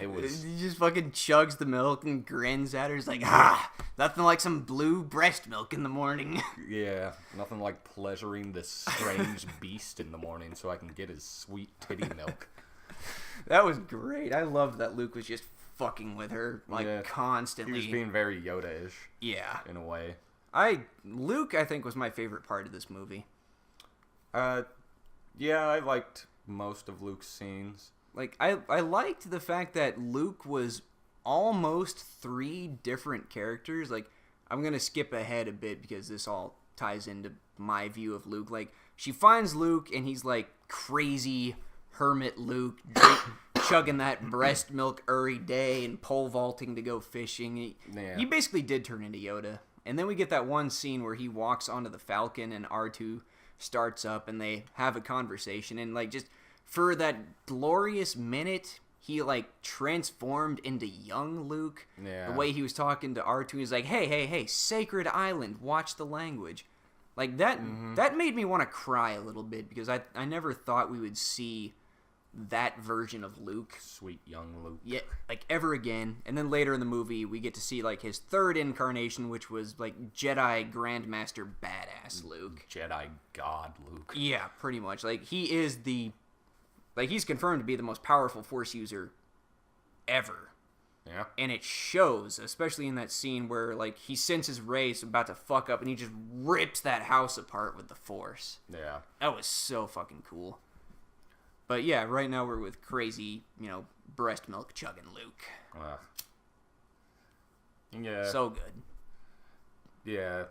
S2: It was...
S1: He just fucking chugs the milk and grins at her. He's like, nothing like some blue breast milk in the morning.
S2: Yeah, nothing like pleasuring this strange beast in the morning so I can get his sweet titty milk.
S1: That was great. I loved that Luke was just fucking with her, constantly.
S2: He was being very Yoda-ish.
S1: Yeah.
S2: In a way.
S1: Luke, I think, was my favorite part of this movie.
S2: Yeah, I liked most of Luke's scenes.
S1: Like, I liked the fact that Luke was almost 3 different characters. Like, I'm going to skip ahead a bit because this all ties into my view of Luke. Like, she finds Luke, and he's, like, crazy hermit Luke, chugging that breast milk every day and pole vaulting to go fishing. He basically did turn into Yoda. And then we get that one scene where he walks onto the Falcon and R2 starts up and they have a conversation. And, like, just for that glorious minute, he, like, transformed into young Luke. Yeah. The way he was talking to R2, he's like, hey, Sacred Island, watch the language. Like, that made me want to cry a little bit because I never thought we would see that version of Luke.
S2: Sweet young Luke.
S1: Yeah, like, ever again. And then later in the movie, we get to see, like, his 3rd incarnation, which was, like, Jedi Grandmaster Badass Luke.
S2: Jedi God Luke.
S1: Yeah, pretty much. Like, he is he's confirmed to be the most powerful Force user ever.
S2: Yeah.
S1: And it shows, especially in that scene where, like, he senses Rey's about to fuck up and he just rips that house apart with the Force.
S2: Yeah.
S1: That was so fucking cool. But yeah, right now we're with crazy, breast milk chugging Luke.
S2: Yeah.
S1: So good.
S2: Yeah.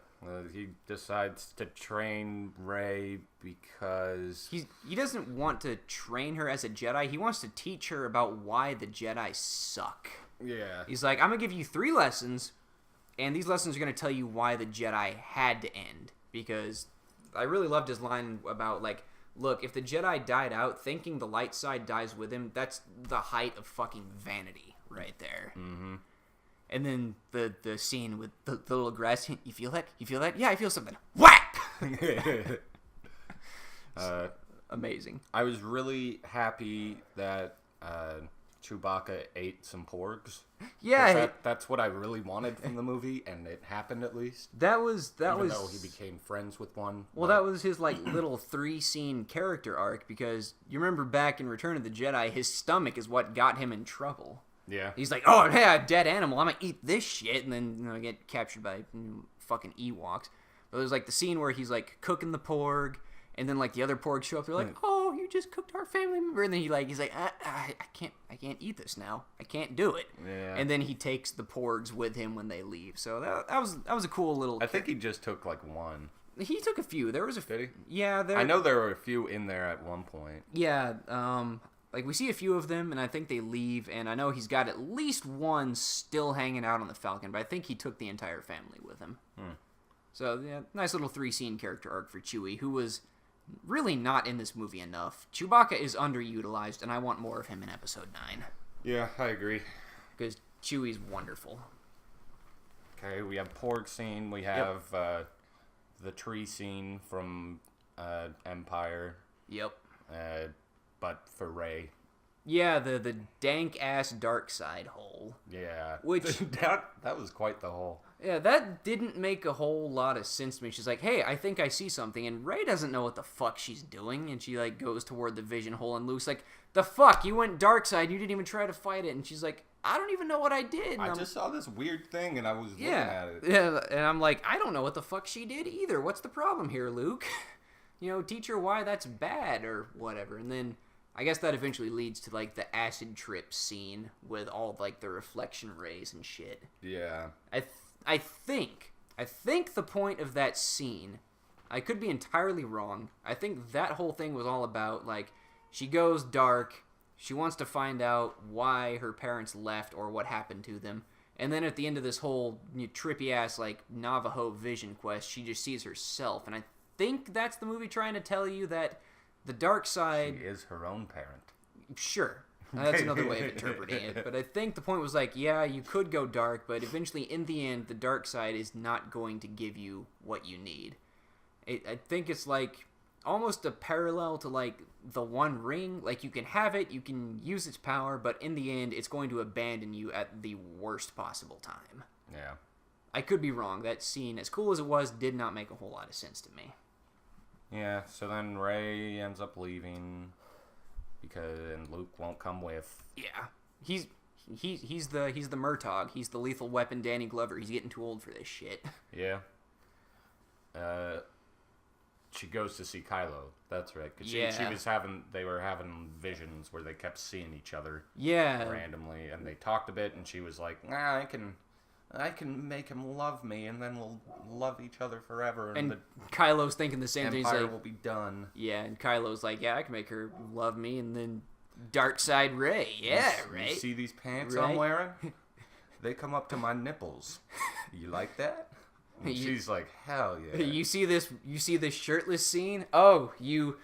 S2: He decides to train Rey because...
S1: He doesn't want to train her as a Jedi. He wants to teach her about why the Jedi suck.
S2: Yeah.
S1: He's like, I'm going to give you 3 lessons, and these lessons are going to tell you why the Jedi had to end. Because I really loved his line about, like, look, if the Jedi died out, thinking the light side dies with him, that's the height of fucking vanity right there.
S2: Mm-hmm.
S1: And then the scene with the little grass, you feel that? You feel that? Yeah, I feel something. Whack!
S2: Amazing. I was really happy that Chewbacca ate some porgs.
S1: Yeah,
S2: that's what I really wanted from the movie, and it happened at least.
S1: Even
S2: though he became friends with one.
S1: Well, that was his like little 3-scene character arc, because you remember back in Return of the Jedi, his stomach is what got him in trouble.
S2: Yeah.
S1: He's like, oh, hey, a dead animal, I'm gonna eat this shit, and then get captured by fucking Ewoks. But there's like the scene where he's like cooking the porg, and then like the other porgs show up. They're like, oh, you just cooked our family member, and then he's like, I can't eat this now. I can't do it.
S2: Yeah.
S1: And then he takes the porgs with him when they leave. So that was a cool little.
S2: I think he just took like one.
S1: He took a few. There was a few.
S2: Did he?
S1: Yeah,
S2: I know there were a few in there at one point.
S1: Yeah, like we see a few of them, and I think they leave, and I know he's got at least one still hanging out on the Falcon, but I think he took the entire family with him. So, yeah, nice little 3-scene character arc for Chewie, who was really not in this movie enough. Chewbacca is underutilized, and I want more of him in Episode 9.
S2: Yeah, I agree.
S1: Because Chewie's wonderful.
S2: Okay, we have Porg scene, we have the tree scene from Empire.
S1: Yep.
S2: But for Rey.
S1: Yeah, the dank-ass dark side hole.
S2: Yeah.
S1: Which...
S2: that was quite the hole.
S1: Yeah, that didn't make a whole lot of sense to me. She's like, hey, I think I see something, and Rey doesn't know what the fuck she's doing, and she, like, goes toward the vision hole, and Luke's like, the fuck? You went dark side, you didn't even try to fight it, and she's like, I don't even know what I did.
S2: I just saw this weird thing, and I was looking at it.
S1: Yeah, and I'm like, I don't know what the fuck she did either. What's the problem here, Luke? Teach her why that's bad, or whatever, and then... I guess that eventually leads to, like, the acid trip scene with all, like, the reflection rays and shit.
S2: Yeah.
S1: I think the point of that scene, I could be entirely wrong, I think that whole thing was all about, like, she goes dark, she wants to find out why her parents left or what happened to them, and then at the end of this whole trippy-ass, like, Navajo vision quest, she just sees herself, and I think that's the movie trying to tell you that the dark side...
S2: She is her own parent.
S1: Sure. That's another way of interpreting it. But I think the point was like, yeah, you could go dark, but eventually, in the end, the dark side is not going to give you what you need. I think it's like almost a parallel to like the One Ring. Like, you can have it, you can use its power, but in the end, it's going to abandon you at the worst possible time.
S2: Yeah.
S1: I could be wrong. That scene, as cool as it was, did not make a whole lot of sense to me.
S2: Yeah, so then Rey ends up leaving and Luke won't come with.
S1: Yeah, he's the Murtaugh. He's the Lethal Weapon Danny Glover. He's getting too old for this shit.
S2: Yeah. She goes to see Kylo. That's right. Cause they were having visions where they kept seeing each other.
S1: Yeah.
S2: Randomly, and they talked a bit, and she was like, I can make him love me, and then we'll love each other forever.
S1: And Kylo's thinking the same thing.
S2: Empire
S1: like,
S2: will be done.
S1: Yeah, and Kylo's like, yeah, I can make her love me, and then dark side Rey. Yeah, right.
S2: You see these pants I'm wearing? They come up to my nipples. You like that? And she's like, hell yeah.
S1: You see this shirtless scene? Oh, you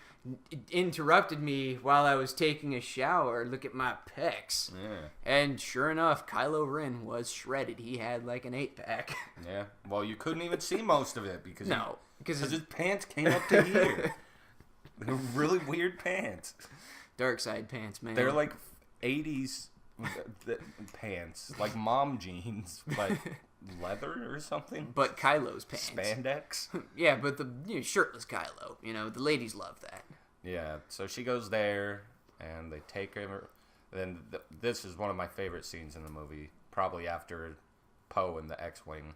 S1: interrupted me while I was taking a shower. Look at my pecs.
S2: Yeah.
S1: And sure enough, Kylo Ren was shredded. He had like an 8-pack.
S2: Yeah. Well, you couldn't even see most of it because his pants came up to here. They're really weird pants.
S1: Dark side pants, man.
S2: They're like 80s pants, like mom jeans, but leather or something.
S1: But Kylo's pants.
S2: Spandex.
S1: Yeah, but the shirtless Kylo. The ladies love that.
S2: Yeah, so she goes there, and they take her. Then this is one of my favorite scenes in the movie, probably after Poe and the X-Wing,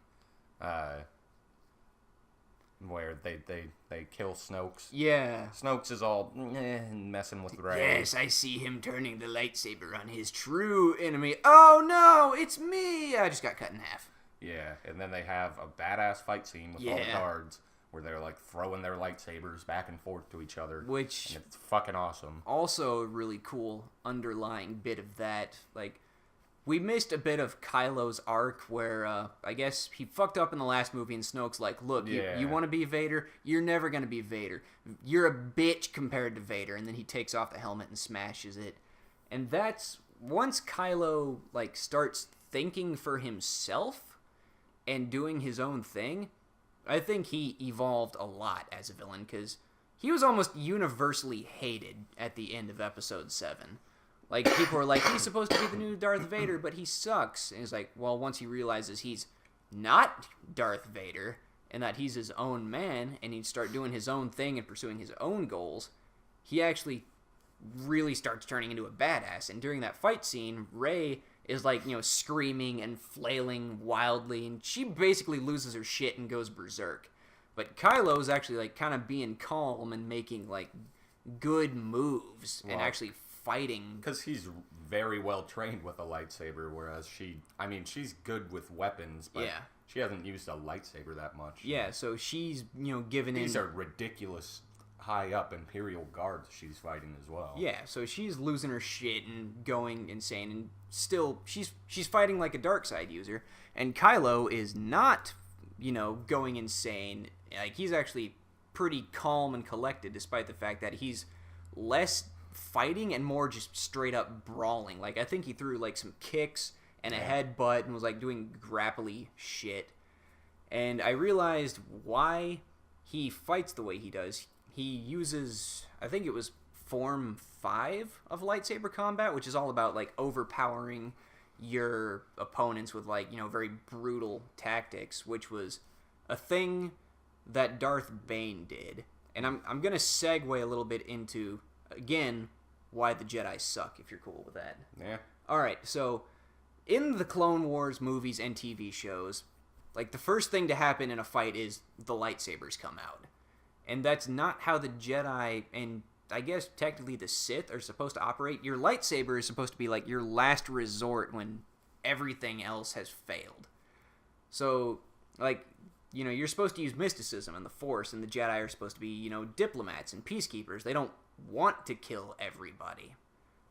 S2: where they kill Snoke's.
S1: Yeah.
S2: Snoke's is all messing with Rey.
S1: Yes, I see him turning the lightsaber on his true enemy. Oh no, it's me! I just got cut in half.
S2: Yeah, and then they have a badass fight scene with all the guards where they're like throwing their lightsabers back and forth to each other. And it's fucking awesome. Also
S1: a really cool underlying bit of that. Like, we missed a bit of Kylo's arc where I guess he fucked up in the last movie and Snoke's like, look, you want to be Vader? You're never going to be Vader. You're a bitch compared to Vader. And then he takes off the helmet and smashes it. And that's, once Kylo like starts thinking for himself and doing his own thing, I think he evolved a lot as a villain, because he was almost universally hated at the end of Episode 7. Like, people are like, he's supposed to be the new Darth Vader, but he sucks. And he's like, well, once he realizes he's not Darth Vader and that he's his own man and he'd start doing his own thing and pursuing his own goals, he actually really starts turning into a badass. And during that fight scene, Rey is like, screaming and flailing wildly, and she basically loses her shit and goes berserk. But Kylo is actually like kind of being calm and making like good moves and actually fighting.
S2: Because he's very well trained with a lightsaber, whereas she's good with weapons, but she hasn't used a lightsaber that much.
S1: Yeah, so she's, giving in.
S2: These are ridiculous high up Imperial guards she's fighting as well.
S1: Yeah, so she's losing her shit and going insane, and still she's fighting like a dark side user, and Kylo is not, going insane. Like, he's actually pretty calm and collected, despite the fact that he's less fighting and more just straight up brawling. Like, I think he threw like some kicks and a headbutt and was like doing grapply shit. And I realized why he fights the way he does. He uses, I think it was Form 5 of lightsaber combat, which is all about like overpowering your opponents with like, very brutal tactics, which was a thing that Darth Bane did. And I'm going to segue a little bit into, again, why the Jedi suck, if you're cool with that.
S2: Yeah.
S1: Alright, so in the Clone Wars movies and TV shows, like, the first thing to happen in a fight is the lightsabers come out. And that's not how the Jedi, and I guess technically the Sith, are supposed to operate. Your lightsaber is supposed to be like your last resort when everything else has failed. So, like, you're supposed to use mysticism and the Force, and the Jedi are supposed to be, diplomats and peacekeepers. They don't want to kill everybody.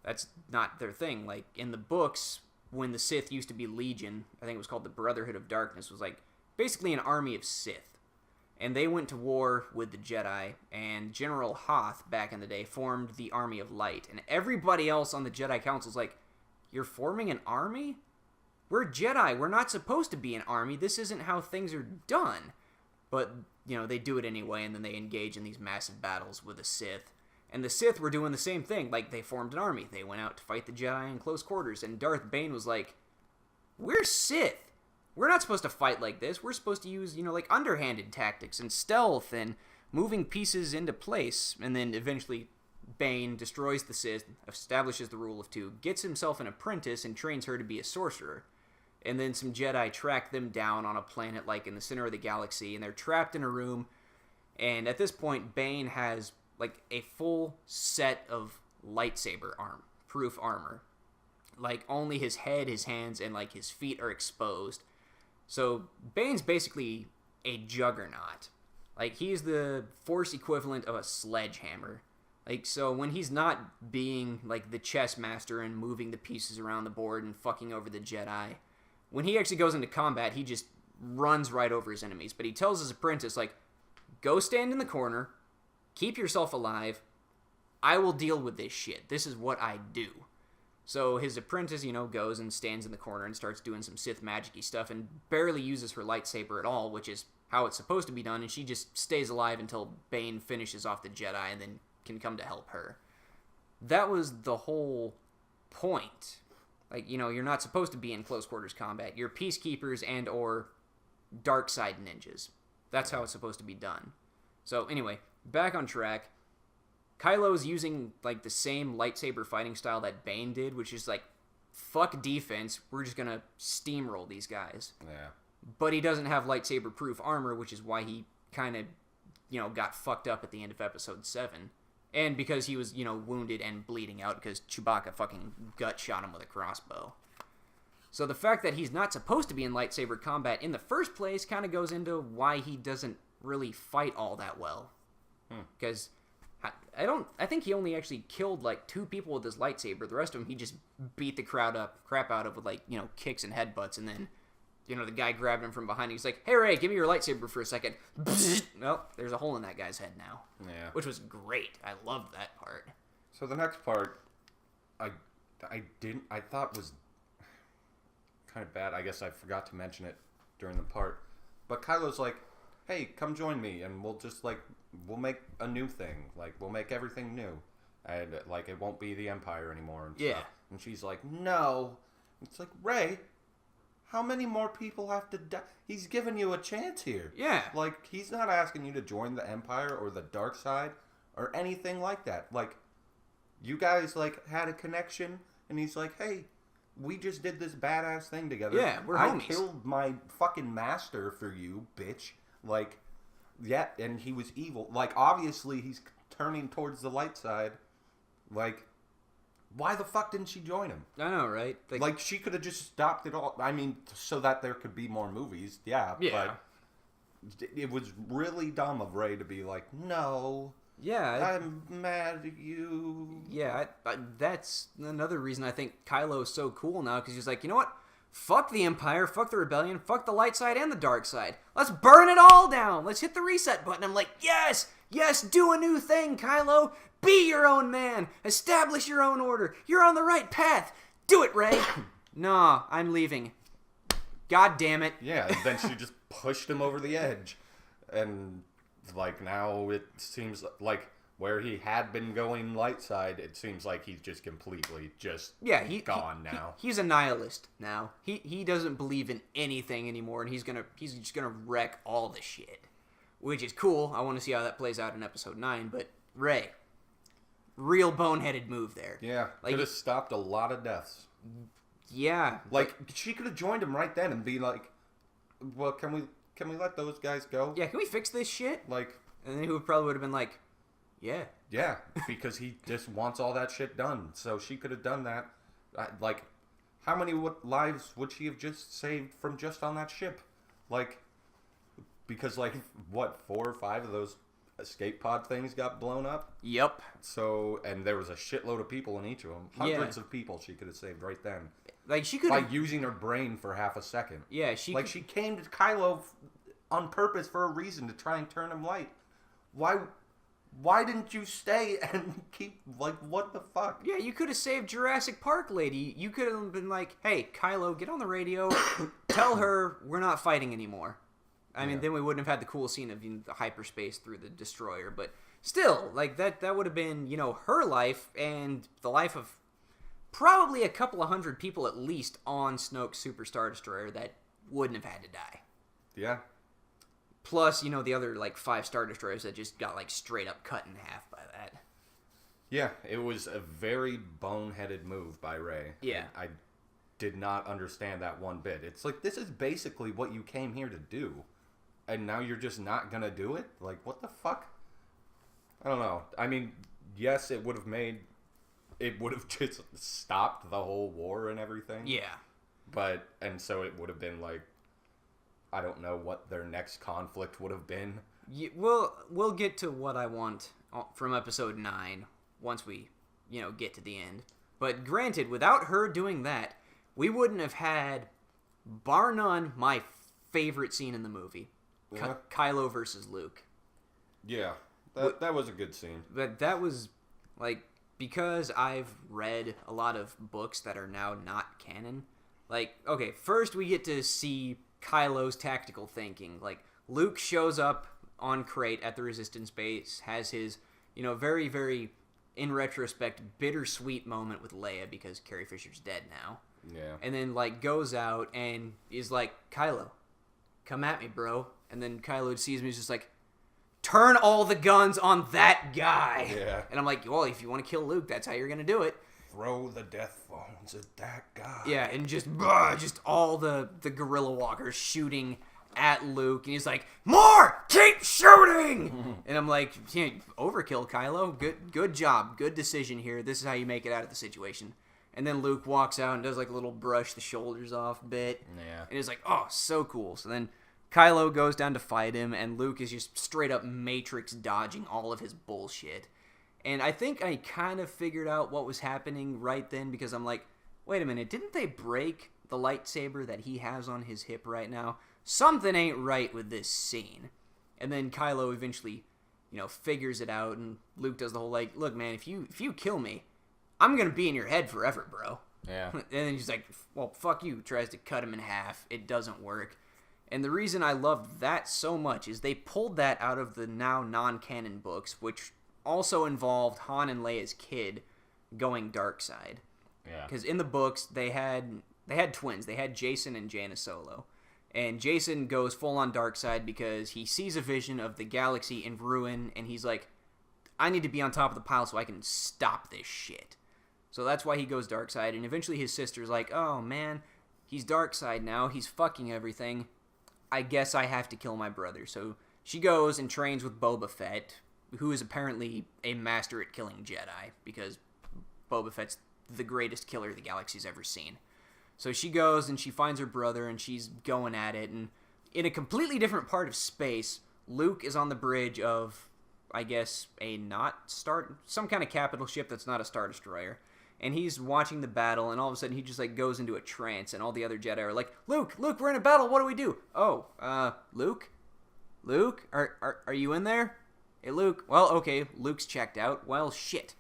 S1: That's not their thing. Like, in the books, when the Sith used to be Legion, I think it was called the Brotherhood of Darkness, was like basically an army of Sith. And they went to war with the Jedi, and General Hoth, back in the day, formed the Army of Light. And everybody else on the Jedi Council is like, you're forming an army? We're Jedi. We're not supposed to be an army. This isn't how things are done. But, they do it anyway, and then they engage in these massive battles with the Sith. And the Sith were doing the same thing. Like, they formed an army. They went out to fight the Jedi in close quarters. And Darth Bane was like, we're Sith. We're not supposed to fight like this. We're supposed to use, like underhanded tactics and stealth and moving pieces into place. And then eventually Bane destroys the Sith, establishes the rule of two, gets himself an apprentice and trains her to be a sorcerer. And then some Jedi track them down on a planet like in the center of the galaxy, and they're trapped in a room. And at this point, Bane has like a full set of lightsaber proof armor. Like, only his head, his hands, and like his feet are exposed. So, Bane's basically a juggernaut. Like, he's the Force equivalent of a sledgehammer. Like, so when he's not being, like, the chess master and moving the pieces around the board and fucking over the Jedi, when he actually goes into combat, he just runs right over his enemies. But he tells his apprentice, like, go stand in the corner, keep yourself alive, I will deal with this shit. This is what I do. So his apprentice, goes and stands in the corner and starts doing some Sith magic-y stuff and barely uses her lightsaber at all, which is how it's supposed to be done, and she just stays alive until Bane finishes off the Jedi and then can come to help her. That was the whole point. Like, you're not supposed to be in close quarters combat. You're peacekeepers and or dark side ninjas. That's how it's supposed to be done. So anyway, back on track. Kylo's using, like, the same lightsaber fighting style that Bane did, which is, like, fuck defense, we're just gonna steamroll these guys.
S2: Yeah.
S1: But he doesn't have lightsaber-proof armor, which is why he kind of, got fucked up at the end of Episode 7. And because he was, wounded and bleeding out because Chewbacca fucking gut shot him with a crossbow. So the fact that he's not supposed to be in lightsaber combat in the first place kind of goes into why he doesn't really fight all that well. Because I think he only actually killed like 2 people with his lightsaber. The rest of them he just beat the crap out of with like, kicks and headbutts, and then, the guy grabbed him from behind. He's like, "Hey Ray, give me your lightsaber for a second." Well, there's a hole in that guy's head now.
S2: Yeah.
S1: Which was great. I loved that part.
S2: So the next part, I thought was kind of bad. I guess I forgot to mention it during the part. But Kylo's like, "Hey, come join me, and we'll just we'll make a new thing. Like, we'll make everything new." and like it won't be the Empire anymore and
S1: Yeah.
S2: stuff. And she's like, no. It's like, Rey, how many more people have to die? He's giving you a chance here.
S1: Yeah.
S2: Like, he's not asking you to join the Empire or the dark side or anything like that. Like, you guys, like, had a connection, and he's like, hey, we just did this badass thing together.
S1: Yeah, we're homies.
S2: I killed my fucking master for you, bitch. Like, yeah, and he was evil. Like, obviously, he's turning towards the light side. Like, why the fuck didn't she join him?
S1: I know, right?
S2: Like she could have just stopped it all. I mean, so that there could be more movies. Yeah. But it was really dumb of Rey to be like, no.
S1: Yeah.
S2: I'm mad at you.
S1: Yeah, that's another reason I think Kylo's so cool now, because he's like, you know what? Fuck the Empire, fuck the Rebellion, fuck the light side and the dark side. Let's burn it all down. Let's hit the reset button. I'm like, yes, do a new thing, Kylo. Be your own man. Establish your own order. You're on the right path. Do it, Rey. Nah, I'm leaving. God damn it.
S2: Yeah, and then she just pushed him over the edge. And, like, now it seems like where he had been going light side, it seems like he's just completely just gone now.
S1: He's a nihilist now. He doesn't believe in anything anymore, and he's just gonna wreck all the shit. Which is cool. I want to see how that plays out in Episode 9, but Rey, real boneheaded move there.
S2: Yeah,
S1: like,
S2: could have stopped a lot of deaths.
S1: Yeah.
S2: Like, she could have joined him right then and be like, well, can we let those guys go?
S1: Yeah, can we fix this shit?
S2: Like,
S1: and then he probably would have been like, yeah.
S2: Yeah, because he just wants all that shit done. So she could have done that. Like, how many lives would she have just saved from just on that ship? Like, because, like, what, 4 or 5 of those escape pod things got blown up?
S1: Yep.
S2: So, and there was a shitload of people in each of them. Hundreds of people she could have saved right then.
S1: Like, she could
S2: by using her brain for half a second.
S1: Yeah, she
S2: came to Kylo on purpose for a reason to try and turn him light. Why didn't you stay and keep, like, what the fuck?
S1: Yeah, you could have saved Jurassic Park lady. You could have been like, hey, Kylo, get on the radio. Tell her we're not fighting anymore. I mean, then we wouldn't have had the cool scene of the hyperspace through the destroyer. But still, like, that would have been, her life and the life of probably a couple of hundred people at least on Snoke's Super Star Destroyer that wouldn't have had to die.
S2: Yeah.
S1: Plus, the other, 5 Star Destroyers that just got, straight up cut in half by that.
S2: Yeah, it was a very boneheaded move by Rey.
S1: Yeah.
S2: I did not understand that one bit. It's like, this is basically what you came here to do. And now you're just not gonna do it? Like, what the fuck? I don't know. I mean, yes, it would have just stopped the whole war and everything.
S1: Yeah.
S2: And so it would have been like, I don't know what their next conflict would have been.
S1: Yeah, we'll get to what I want from Episode 9 once we, get to the end. But granted, without her doing that, we wouldn't have had, bar none, my favorite scene in the movie.
S2: Yeah.
S1: Kylo versus Luke.
S2: Yeah, that was a good scene.
S1: But that was, because I've read a lot of books that are now not canon, okay, first we get to see Kylo's tactical thinking. Luke shows up on Crate at the Resistance base, has his, very, very, in retrospect, bittersweet moment with Leia because Carrie Fisher's dead now.
S2: Yeah.
S1: And then, goes out and is like, Kylo, come at me, bro. And then Kylo sees me, he's just like, turn all the guns on that guy.
S2: Yeah.
S1: And I'm like, well, if you want to kill Luke, that's how you're going to do it.
S2: Throw the death phones at that guy.
S1: Yeah, and just all the guerrilla walkers shooting at Luke. And he's like, more! Keep shooting! And I'm like, yeah, overkill, Kylo. Good job. Good decision here. This is how you make it out of the situation. And then Luke walks out and does a little brush the shoulders off bit.
S2: Yeah.
S1: And it's like, oh, so cool. So then Kylo goes down to fight him, and Luke is just straight up Matrix dodging all of his bullshit. And I think I kind of figured out what was happening right then, because I'm like, wait a minute, didn't they break the lightsaber that he has on his hip right now? Something ain't right with this scene. And then Kylo eventually, figures it out, and Luke does the whole, look, man, if you kill me, I'm gonna be in your head forever, bro.
S2: Yeah.
S1: And then he's like, well, fuck you. Tries to cut him in half. It doesn't work. And the reason I loved that so much is they pulled that out of the now non-canon books, which also involved Han and Leia's kid going dark side.
S2: Yeah.
S1: Because in the books, they had twins. They had Jason and Jaina Solo. And Jason goes full on dark side because he sees a vision of the galaxy in ruin, and he's like, I need to be on top of the pile so I can stop this shit. So that's why he goes dark side, and eventually his sister's like, oh man, he's dark side now, he's fucking everything. I guess I have to kill my brother. So she goes and trains with Boba Fett, who is apparently a master at killing Jedi, because Boba Fett's the greatest killer the galaxy's ever seen. So she goes and she finds her brother and she's going at it. And in a completely different part of space, Luke is on the bridge of, I guess, some kind of capital ship that's not a Star Destroyer. And he's watching the battle, and all of a sudden he just like goes into a trance, and all the other Jedi are like, Luke, we're in a battle, what do we do? Oh, Luke, are you in there? Hey, Luke. Well, okay, Luke's checked out. Well, shit.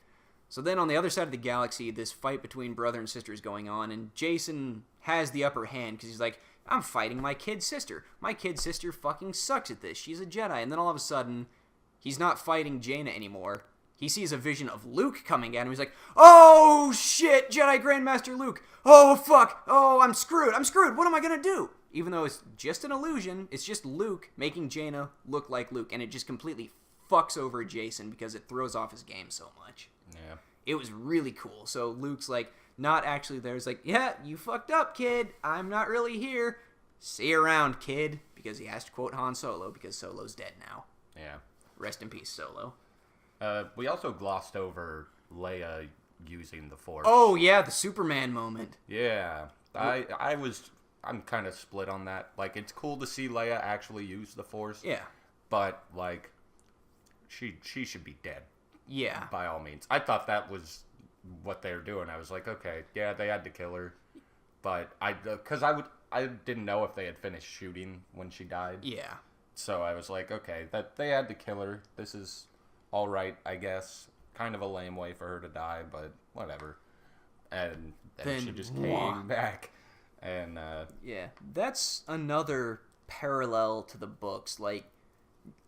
S1: So then on the other side of the galaxy, this fight between brother and sister is going on, and Jason has the upper hand because he's like, I'm fighting my kid sister. My kid sister fucking sucks at this. She's a Jedi. And then all of a sudden, he's not fighting Jaina anymore. He sees a vision of Luke coming at him. He's like, oh shit, Jedi Grandmaster Luke. Oh fuck. Oh, I'm screwed. What am I going to do? Even though it's just an illusion, it's just Luke making Jaina look like Luke. And it just completely fucks over Jason because it throws off his game so much.
S2: Yeah.
S1: It was really cool. So Luke's like, not actually there. He's like, yeah, you fucked up, kid. I'm not really here. See you around, kid. Because he has to quote Han Solo because Solo's dead now.
S2: Yeah.
S1: Rest in peace, Solo.
S2: We also glossed over Leia using the Force.
S1: Oh, yeah, the Superman moment.
S2: Yeah. I'm kind of split on that. Like, it's cool to see Leia actually use the Force.
S1: Yeah.
S2: But, like, she should be dead.
S1: Yeah.
S2: By all means. I thought that was what they were doing. I was like, okay, yeah, they had to kill her. But I didn't know if they had finished shooting when she died.
S1: Yeah.
S2: So I was like, okay, that they had to kill her. This is all right, I guess. Kind of a lame way for her to die, but whatever. And then she just came back. And
S1: yeah, that's another parallel to the books. Like,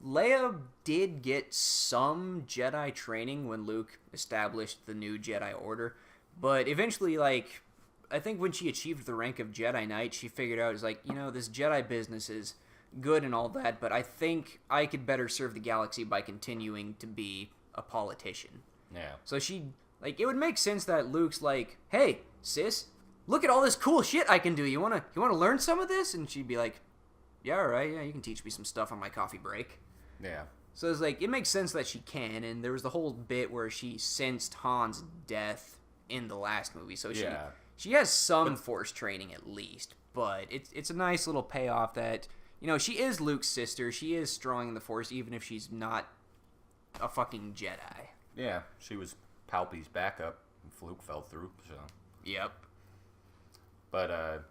S1: Leia did get some Jedi training when Luke established the new Jedi Order, but eventually, like, I think when she achieved the rank of Jedi Knight, she figured out, it's like, this Jedi business is good and all that, but I think I could better serve the galaxy by continuing to be a politician.
S2: Yeah.
S1: So it would make sense that Luke's like, hey, sis, look at all this cool shit I can do. You wanna learn some of this? And she'd be like, yeah, all right, yeah, you can teach me some stuff on my coffee break.
S2: Yeah.
S1: So it's like, it makes sense that she can, and there was the whole bit where she sensed Han's death in the last movie, so she has some Force training at least, but it's a nice little payoff that, she is Luke's sister, she is strong in the Force, even if she's not a fucking Jedi.
S2: Yeah, she was Palpy's backup, and Fluke fell through, so.
S1: Yep.
S2: But,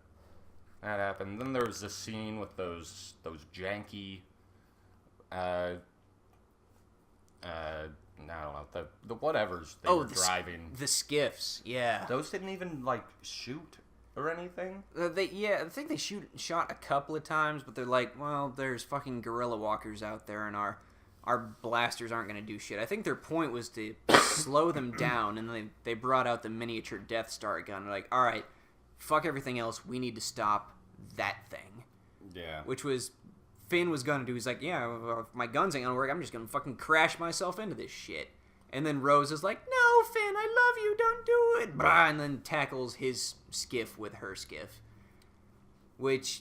S2: that happened. Then there was this scene with those janky, I don't know, the whatevers they were driving.
S1: The skiffs, yeah.
S2: Those didn't even, like, shoot or anything?
S1: I think they shot a couple of times, but they're like, well, there's fucking guerrilla walkers out there, and our blasters aren't going to do shit. I think their point was to slow them down, and they brought out the miniature Death Star gun. They're like, all right, fuck everything else, we need to stop that thing.
S2: Yeah.
S1: Which was, Finn was gonna do. He's like, yeah, if my guns ain't gonna work, I'm just gonna fucking crash myself into this shit. And then Rose is like, no, Finn, I love you, don't do it. Bah, and then tackles his skiff with her skiff. Which,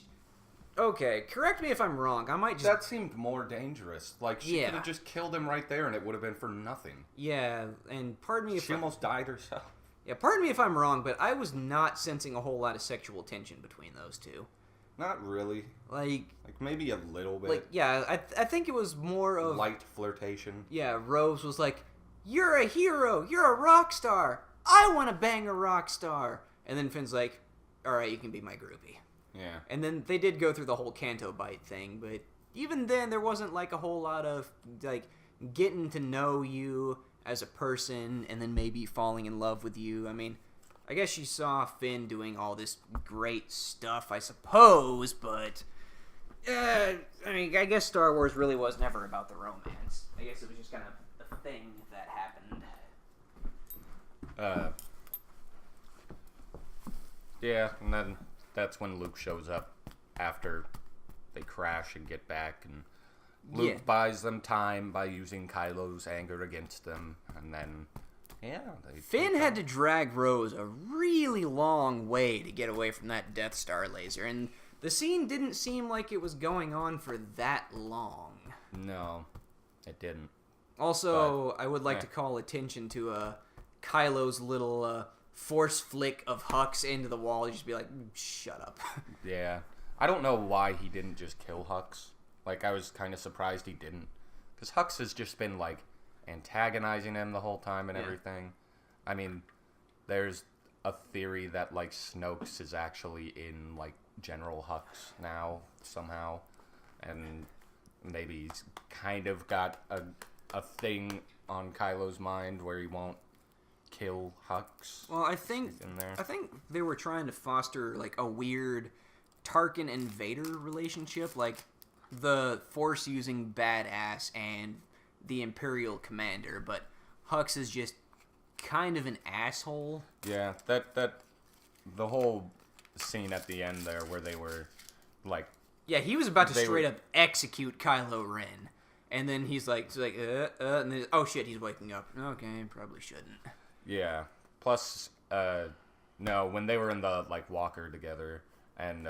S1: okay, correct me if I'm wrong. I might just...
S2: That seemed more dangerous. Like, she could have just killed him right there and it would have been for nothing.
S1: Yeah, and pardon me if
S2: she almost died herself.
S1: Yeah, pardon me if I'm wrong, but I was not sensing a whole lot of sexual tension between those two.
S2: Not really.
S1: Like
S2: maybe a little bit.
S1: Like, yeah, I think it was more of...
S2: light flirtation.
S1: Yeah, Rose was like, you're a hero, you're a rock star, I want to bang a rock star. And then Finn's like, alright, you can be my groupie.
S2: Yeah.
S1: And then they did go through the whole Canto Bite thing, but even then there wasn't like a whole lot of, like, getting to know you as a person and then maybe falling in love with you. I mean, I guess she saw Finn doing all this great stuff, I suppose, but I mean, I guess Star Wars really was never about the romance. I guess it was just kind of a thing that
S2: Uh, yeah, and then that's when Luke shows up after they crash and get back, and Luke buys them time by using Kylo's anger against them, and then,
S1: Finn had to drag Rose a really long way to get away from that Death Star laser, and the scene didn't seem like it was going on for that long.
S2: No, it didn't.
S1: Also, I would like to call attention to Kylo's little force flick of Hux into the wall. You just be like, shut up.
S2: Yeah. I don't know why he didn't just kill Hux. Like, I was kind of surprised he didn't. Because Hux has just been, like, antagonizing him the whole time and everything. I mean, there's a theory that, like, Snoke's is actually in, like, General Hux now, somehow. And maybe he's kind of got a thing on Kylo's mind where he won't kill Hux.
S1: Well, I think they were trying to foster, like, a weird Tarkin and Vader relationship, like the Force-using badass and the Imperial commander, but Hux is just kind of an asshole.
S2: Yeah, that the whole scene at the end there where they were, like...
S1: Yeah, he was about to straight up execute Kylo Ren, and then he's like, and then, oh shit, he's waking up. Okay, probably shouldn't.
S2: Yeah, plus, no, when they were in the, like, walker together, and,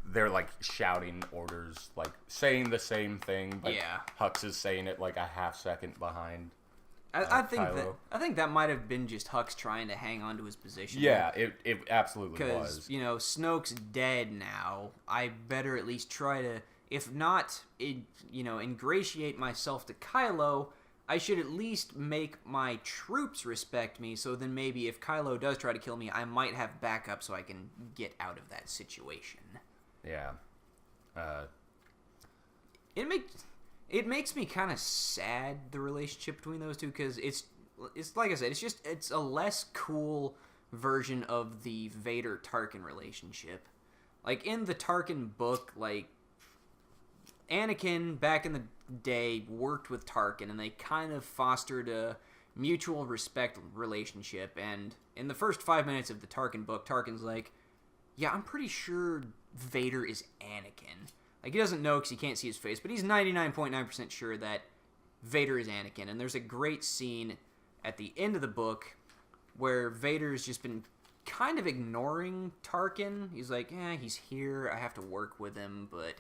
S2: they're, like, shouting orders, like, saying the same thing, but Hux is saying it, like, a half second behind Kylo.
S1: I think that might have been just Hux trying to hang on to his position.
S2: Yeah, it absolutely was.
S1: Because, Snoke's dead now. I better at least try to, if not, ingratiate myself to Kylo, I should at least make my troops respect me, so then maybe if Kylo does try to kill me, I might have backup so I can get out of that situation.
S2: Yeah.
S1: It makes me kind of sad, the relationship between those two, because it's like I said, it's a less cool version of the Vader-Tarkin relationship. Like, in the Tarkin book, like, Anakin, back in the day, worked with Tarkin, and they kind of fostered a mutual respect relationship, and in the first 5 minutes of the Tarkin book, Tarkin's like, yeah, I'm pretty sure Vader is Anakin. Like, he doesn't know because he can't see his face, but he's 99.9% sure that Vader is Anakin, and there's a great scene at the end of the book where Vader's just been kind of ignoring Tarkin. He's like, he's here, I have to work with him, but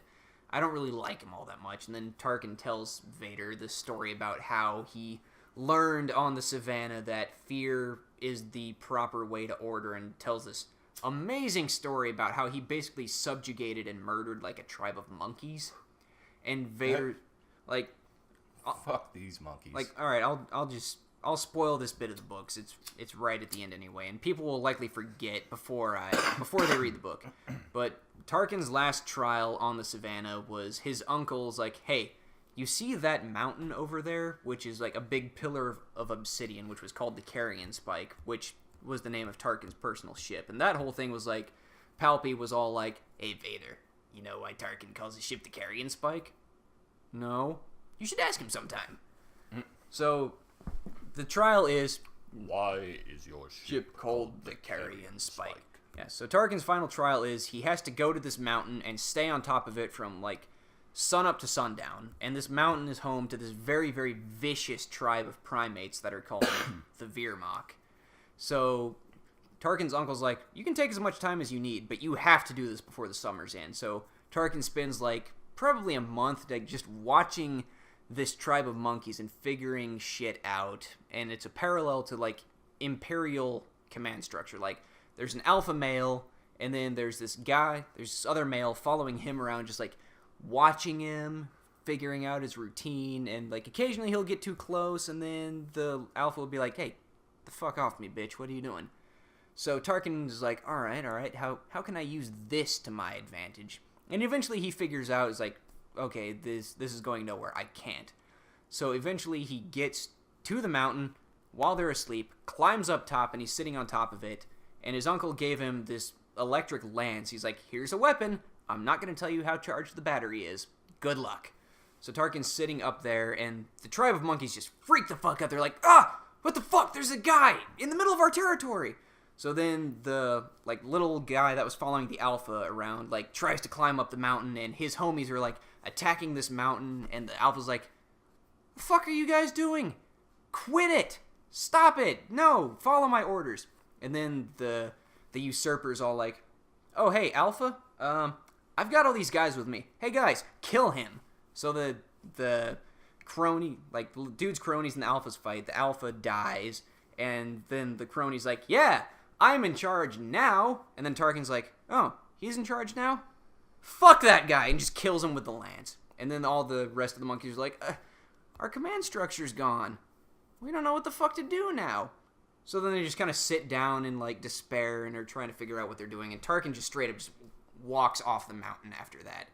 S1: I don't really like him all that much. And then Tarkin tells Vader the story about how he learned on the Savannah that fear is the proper way to order, and tells this amazing story about how he basically subjugated and murdered, like, a tribe of monkeys. And Vader, like...
S2: Fuck these monkeys.
S1: Like, alright, I'll spoil this bit of the books. It's right at the end anyway, and people will likely forget before they read the book. But Tarkin's last trial on the Savannah was his uncle's like, hey, you see that mountain over there, which is like a big pillar of obsidian, which was called the Carrion Spike, which was the name of Tarkin's personal ship. And that whole thing was like, Palpy was all like, hey Vader, you know why Tarkin calls his ship the Carrion Spike? No? You should ask him sometime. So, the trial is,
S2: why is your ship
S1: called the Carrion Spike? Yeah, so Tarkin's final trial is he has to go to this mountain and stay on top of it from, like, sun up to sundown. And this mountain is home to this very, very vicious tribe of primates that are called the Veermok. So Tarkin's uncle's like, you can take as much time as you need, but you have to do this before the summer's end. So Tarkin spends, like, probably a month, like, just watching this tribe of monkeys and figuring shit out. And it's a parallel to, like, Imperial command structure. Like, there's an alpha male, and then there's this other male following him around, just, like, watching him, figuring out his routine, and, like, occasionally he'll get too close, and then the alpha will be like, hey, the fuck off me, bitch, what are you doing? So Tarkin's like, alright, how can I use this to my advantage? And eventually he figures out, is like, okay, this is going nowhere, I can't. So eventually he gets to the mountain while they're asleep, climbs up top, and he's sitting on top of it, and his uncle gave him this electric lance. He's like, here's a weapon, I'm not going to tell you how charged the battery is. Good luck. So Tarkin's sitting up there, and the tribe of monkeys just freak the fuck out. They're like, what the fuck? There's a guy in the middle of our territory. So then the like little guy that was following the alpha around like tries to climb up the mountain, and his homies are like attacking this mountain, and the alpha's like, "The fuck are you guys doing? Quit it! Stop it! No, follow my orders." And then the usurper's all like, "Oh hey Alpha, I've got all these guys with me. Hey guys, kill him." So the crony, like the dude's cronies in the Alpha's fight, the Alpha dies, and then the crony's like, "Yeah, I'm in charge now." And then Tarkin's like, "Oh, he's in charge now? Fuck that guy," and just kills him with the lance. And then all the rest of the monkeys are like, "Our command structure's gone. We don't know what the fuck to do now." So then they just kind of sit down in like despair and are trying to figure out what they're doing. And Tarkin just straight up just walks off the mountain after that.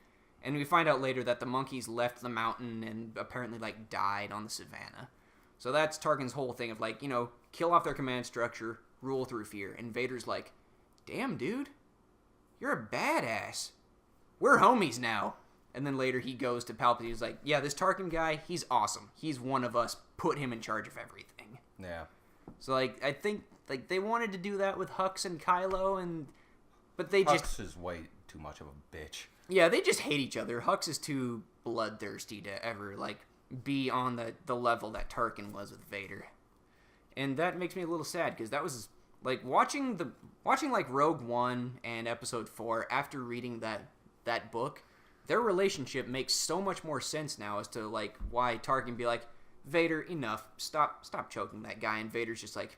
S1: And we find out later that the monkeys left the mountain and apparently like died on the savannah. So that's Tarkin's whole thing of like, kill off their command structure, rule through fear. And Vader's like, "Damn, dude, you're a badass. We're homies now." And then later he goes to Palpatine. He's like, "Yeah, this Tarkin guy, he's awesome. He's one of us. Put him in charge of everything."
S2: Yeah.
S1: So like, I think like they wanted to do that with Hux and Kylo, but they
S2: Hux is way too much of a bitch.
S1: Yeah, they just hate each other. Hux is too bloodthirsty to ever like be on the level that Tarkin was with Vader. And that makes me a little sad because that was like watching like Rogue One and Episode 4 after reading that book. Their relationship makes so much more sense now as to like why Tarkin be like, "Vader, enough. Stop choking that guy." And Vader's just like,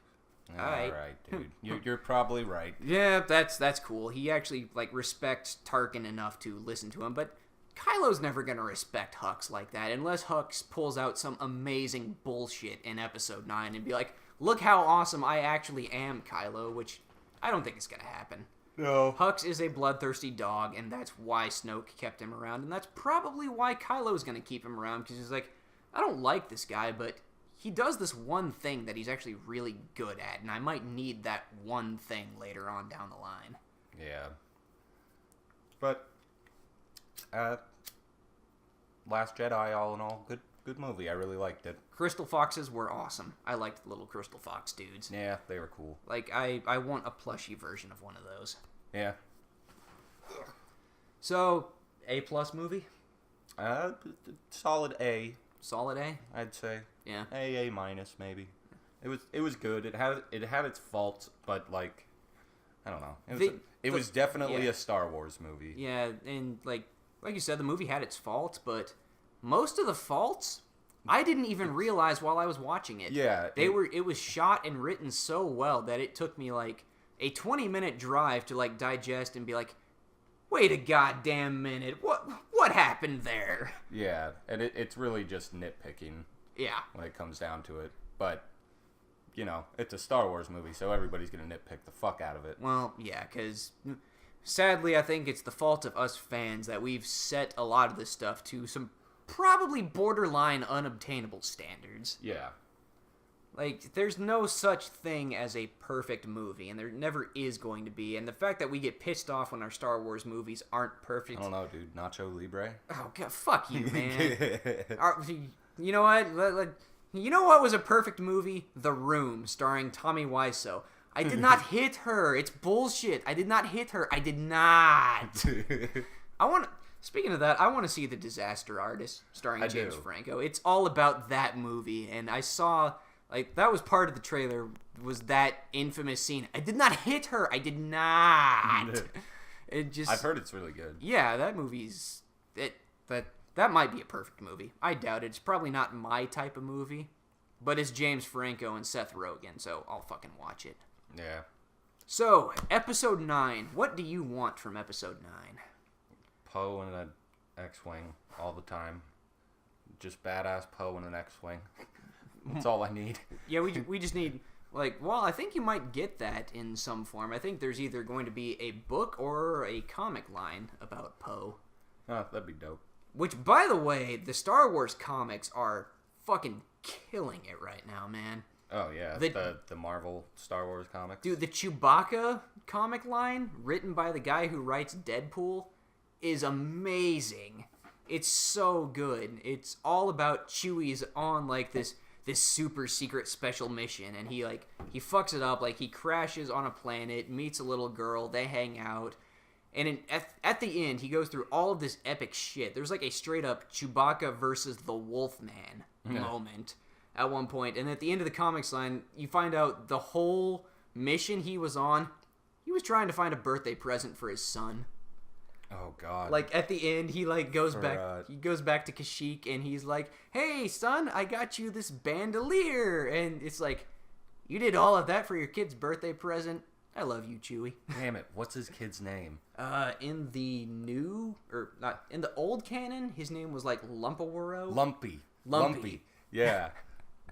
S1: "All right,
S2: dude. You're probably right."
S1: Yeah, that's cool. He actually like respects Tarkin enough to listen to him, but Kylo's never gonna respect Hux like that unless Hux pulls out some amazing bullshit in Episode 9 and be like, "Look how awesome I actually am, Kylo," which I don't think is gonna happen.
S2: No.
S1: Hux is a bloodthirsty dog, and that's why Snoke kept him around, and that's probably why Kylo's gonna keep him around, because he's like, I don't like this guy, but he does this one thing that he's actually really good at, and I might need that one thing later on down the line.
S2: Yeah. But, Last Jedi, all in all, good movie. I really liked it.
S1: Crystal Foxes were awesome. I liked the little Crystal Fox dudes.
S2: Yeah, they were cool.
S1: Like, I want a plushie version of one of those.
S2: Yeah.
S1: So, A+ movie?
S2: Solid A.
S1: Solid A?
S2: I'd say.
S1: Yeah.
S2: A minus maybe. It was good. It had its faults, but like, I don't know. It was definitely a Star Wars movie.
S1: Yeah, and like you said, the movie had its faults, but most of the faults I didn't even realize while I was watching it.
S2: Yeah.
S1: It was shot and written so well that it took me like a 20-minute drive to like digest and be like, "Wait a goddamn minute. What happened there?"
S2: Yeah, and it's really just nitpicking.
S1: Yeah.
S2: When it comes down to it. But, it's a Star Wars movie, so everybody's going to nitpick the fuck out of it.
S1: Well, yeah, because sadly I think it's the fault of us fans that we've set a lot of this stuff to some probably borderline unobtainable standards.
S2: Yeah.
S1: Like, there's no such thing as a perfect movie, and there never is going to be. And the fact that we get pissed off when our Star Wars movies aren't perfect.
S2: I don't know, dude. Nacho Libre?
S1: Oh, God, fuck you, man. You know what? You know what was a perfect movie? The Room, starring Tommy Wiseau. I did not hit her. It's bullshit. I did not hit her. I did not. Speaking of that, I want to see The Disaster Artist, starring James Franco. It's all about that movie, and I saw... Like, that was part of the trailer, was that infamous scene. I did not hit her. I did not.
S2: I've heard it's really good.
S1: Yeah, that movie's... That might be a perfect movie. I doubt it. It's probably not my type of movie. But it's James Franco and Seth Rogen, so I'll fucking watch it.
S2: Yeah.
S1: So, Episode 9. What do you want from Episode 9?
S2: Poe in an X-Wing all the time. Just badass Poe in an X-Wing. That's all I need.
S1: Yeah, we just need, I think you might get that in some form. I think there's either going to be a book or a comic line about Poe.
S2: Oh, that'd be dope.
S1: Which, by the way, the Star Wars comics are fucking killing it right now, man.
S2: Oh, yeah. The Marvel Star Wars comics.
S1: Dude, the Chewbacca comic line, written by the guy who writes Deadpool, is amazing. It's so good. It's all about Chewie's on, like, this this super secret special mission, and he fucks it up. Like, he crashes on a planet, meets a little girl, they hang out, and at the end, he goes through all of this epic shit. There's like a straight up Chewbacca versus the Wolfman moment at one point, and at the end of the comics line, you find out the whole mission he was on, he was trying to find a birthday present for his son.
S2: Oh God!
S1: Like, at the end, he goes back. He goes back to Kashyyyk, and he's like, "Hey, son, I got you this bandolier." And it's like, you did all of that for your kid's birthday present. I love you, Chewie.
S2: Damn it! What's his kid's name?
S1: In the not in the old canon, his name was like Lumpawaro.
S2: Lumpy. Yeah,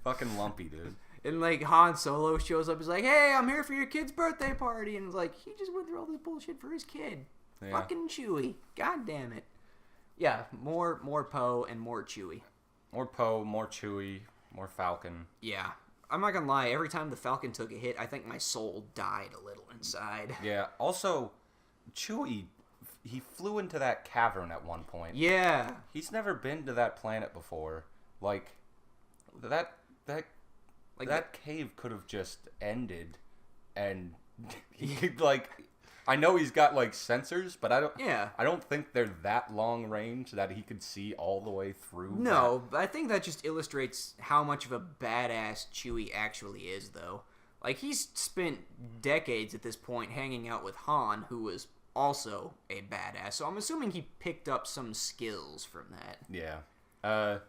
S2: fucking Lumpy, dude.
S1: And like Han Solo shows up, he's like, "Hey, I'm here for your kid's birthday party," and it's like, he just went through all this bullshit for his kid. Yeah. Fucking Chewie. God damn it. Yeah, more Poe and more Chewie.
S2: More Poe, more Chewie, more Falcon.
S1: Yeah. I'm not gonna lie, every time the Falcon took a hit, I think my soul died a little inside.
S2: Yeah, also, Chewie, he flew into that cavern at one point.
S1: Yeah.
S2: He's never been to that planet before. Like, that cave could have just ended, and he could, like... I know he's got like sensors, but I don't think they're that long range that he could see all the way through.
S1: No, but I think that just illustrates how much of a badass Chewie actually is, though. Like, he's spent decades at this point hanging out with Han, who was also a badass. So I'm assuming he picked up some skills from that.
S2: Yeah.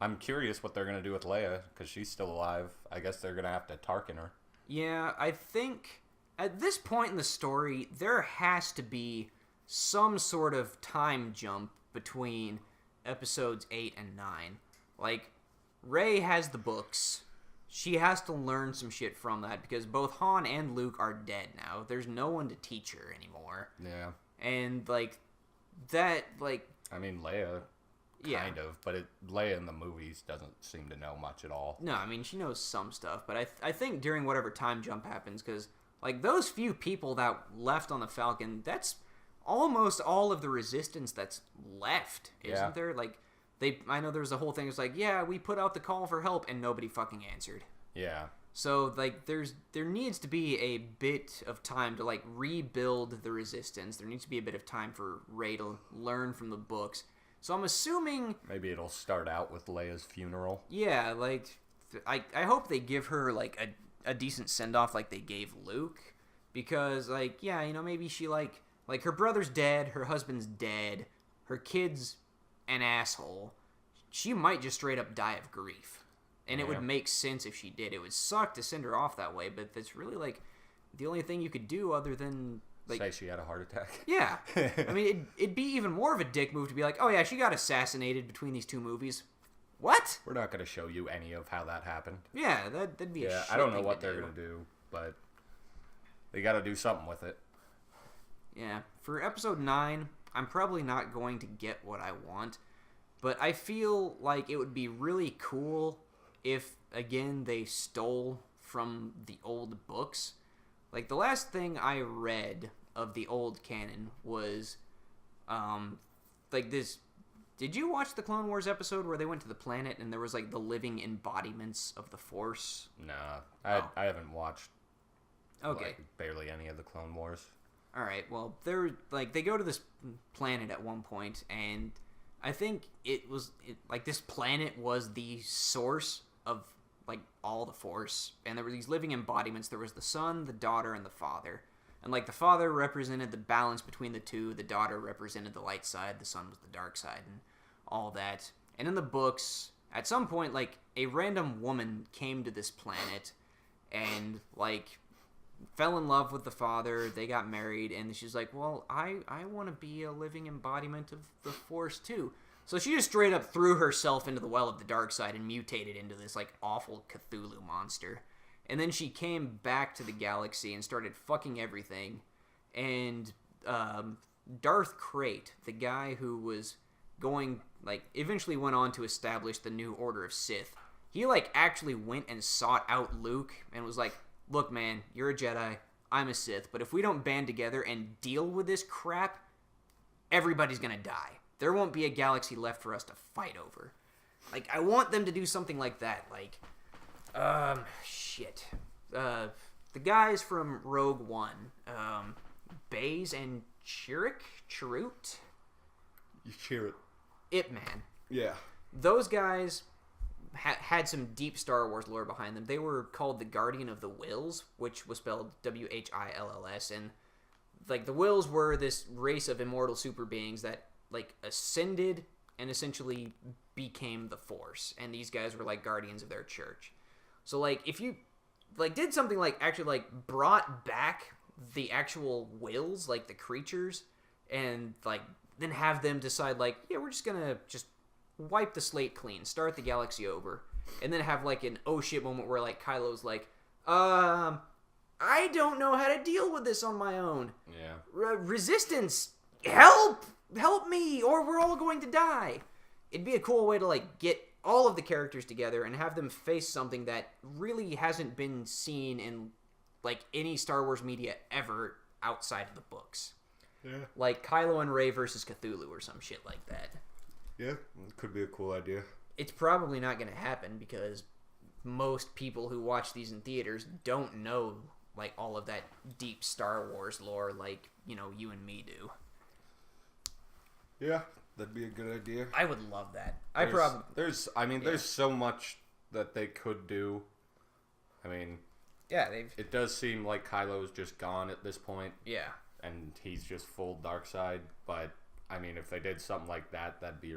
S2: I'm curious what they're gonna do with Leia, because she's still alive. I guess they're gonna have to Tarkin her.
S1: Yeah, I think... At this point in the story, there has to be some sort of time jump between episodes 8 and 9. Like, Rey has the books. She has to learn some shit from that because both Han and Luke are dead now. There's no one to teach her anymore.
S2: Yeah.
S1: And, like, that, like...
S2: I mean, Leia, kind of, but Leia in the movies doesn't seem to know much at all.
S1: No, I mean, she knows some stuff, but I think during whatever time jump happens, because... Like, those few people that left on the Falcon, that's almost all of the resistance that's left, isn't there? Like, I know there's a whole thing, it's like, yeah, we put out the call for help, and nobody fucking answered.
S2: Yeah.
S1: So, like, there needs to be a bit of time to, like, rebuild the resistance. There needs to be a bit of time for Rey to learn from the books. So I'm assuming... Maybe
S2: it'll start out with Leia's funeral.
S1: Yeah, like, I hope they give her, like, a decent send-off like they gave Luke, because, like, yeah, you know, maybe she, like her brother's dead, her husband's dead, her kid's an asshole. She might just straight up die of grief, and it would make sense if she did. It would suck to send her off that way, but that's really, like, the only thing you could do other than, like...
S2: Say she had a heart attack.
S1: Yeah. I mean, it'd be even more of a dick move to be like, oh yeah, she got assassinated between these two movies. What?
S2: We're not going to show you any of how that happened.
S1: Yeah, that'd be a shit
S2: I don't know what they're going to do, but they got to do something with it.
S1: Yeah. For episode 9, I'm probably not going to get what I want, but I feel like it would be really cool if, again, they stole from the old books. Like, the last thing I read of the old canon was, like, this... Did you watch the Clone Wars episode where they went to the planet and there was, like, the living embodiments of the Force?
S2: Nah, I haven't watched,
S1: like,
S2: barely any of the Clone Wars.
S1: Alright, well, they go to this planet at one point, and I think this planet was the source of, like, all the Force, and there were these living embodiments. There was the son, the daughter, and the father. And, like, the father represented the balance between the two, the daughter represented the light side, the son was the dark side, and all that. And in the books, at some point, like, a random woman came to this planet and, like, fell in love with the father, they got married, and she's like, well, I want to be a living embodiment of the Force, too. So she just straight up threw herself into the well of the dark side and mutated into this, like, awful Cthulhu monster. And then she came back to the galaxy and started fucking everything. And Darth Krayt, the guy who was going, like, eventually went on to establish the New Order of Sith, he, like, actually went and sought out Luke and was like, look, man, you're a Jedi, I'm a Sith, but if we don't band together and deal with this crap, everybody's gonna die. There won't be a galaxy left for us to fight over. Like, I want them to do something like that. Like, shit. The guys from Rogue One, Baze and Chirrut?
S2: You cheer it.
S1: Ip Man.
S2: Yeah.
S1: Those guys had some deep Star Wars lore behind them. They were called the Guardian of the Whills, which was spelled Whills, and like the Whills were this race of immortal super beings that like ascended and essentially became the Force, and these guys were like guardians of their church. So like if you like did something like actually like brought back the actual Whills, like the creatures, and like then have them decide like, yeah, we're just gonna just wipe the slate clean, start the galaxy over, and then have like an oh shit moment where like Kylo's like, I don't know how to deal with this on my own.
S2: Yeah.
S1: Resistance, help me, or we're all going to die. It'd be a cool way to like get all of the characters together and have them face something that really hasn't been seen in like any Star Wars media ever outside of the books.
S2: Yeah.
S1: Like Kylo and Rey versus Cthulhu or some shit like that.
S2: Yeah, it could be a cool idea.
S1: It's probably not going to happen because most people who watch these in theaters don't know like all of that deep Star Wars lore like, you know, you and me do.
S2: Yeah, that'd be a good idea.
S1: I would love that.
S2: There's so much that they could do. I mean,
S1: yeah,
S2: it does seem like Kylo's just gone at this point.
S1: Yeah.
S2: And he's just full dark side, but I mean, if they did something like that, that'd be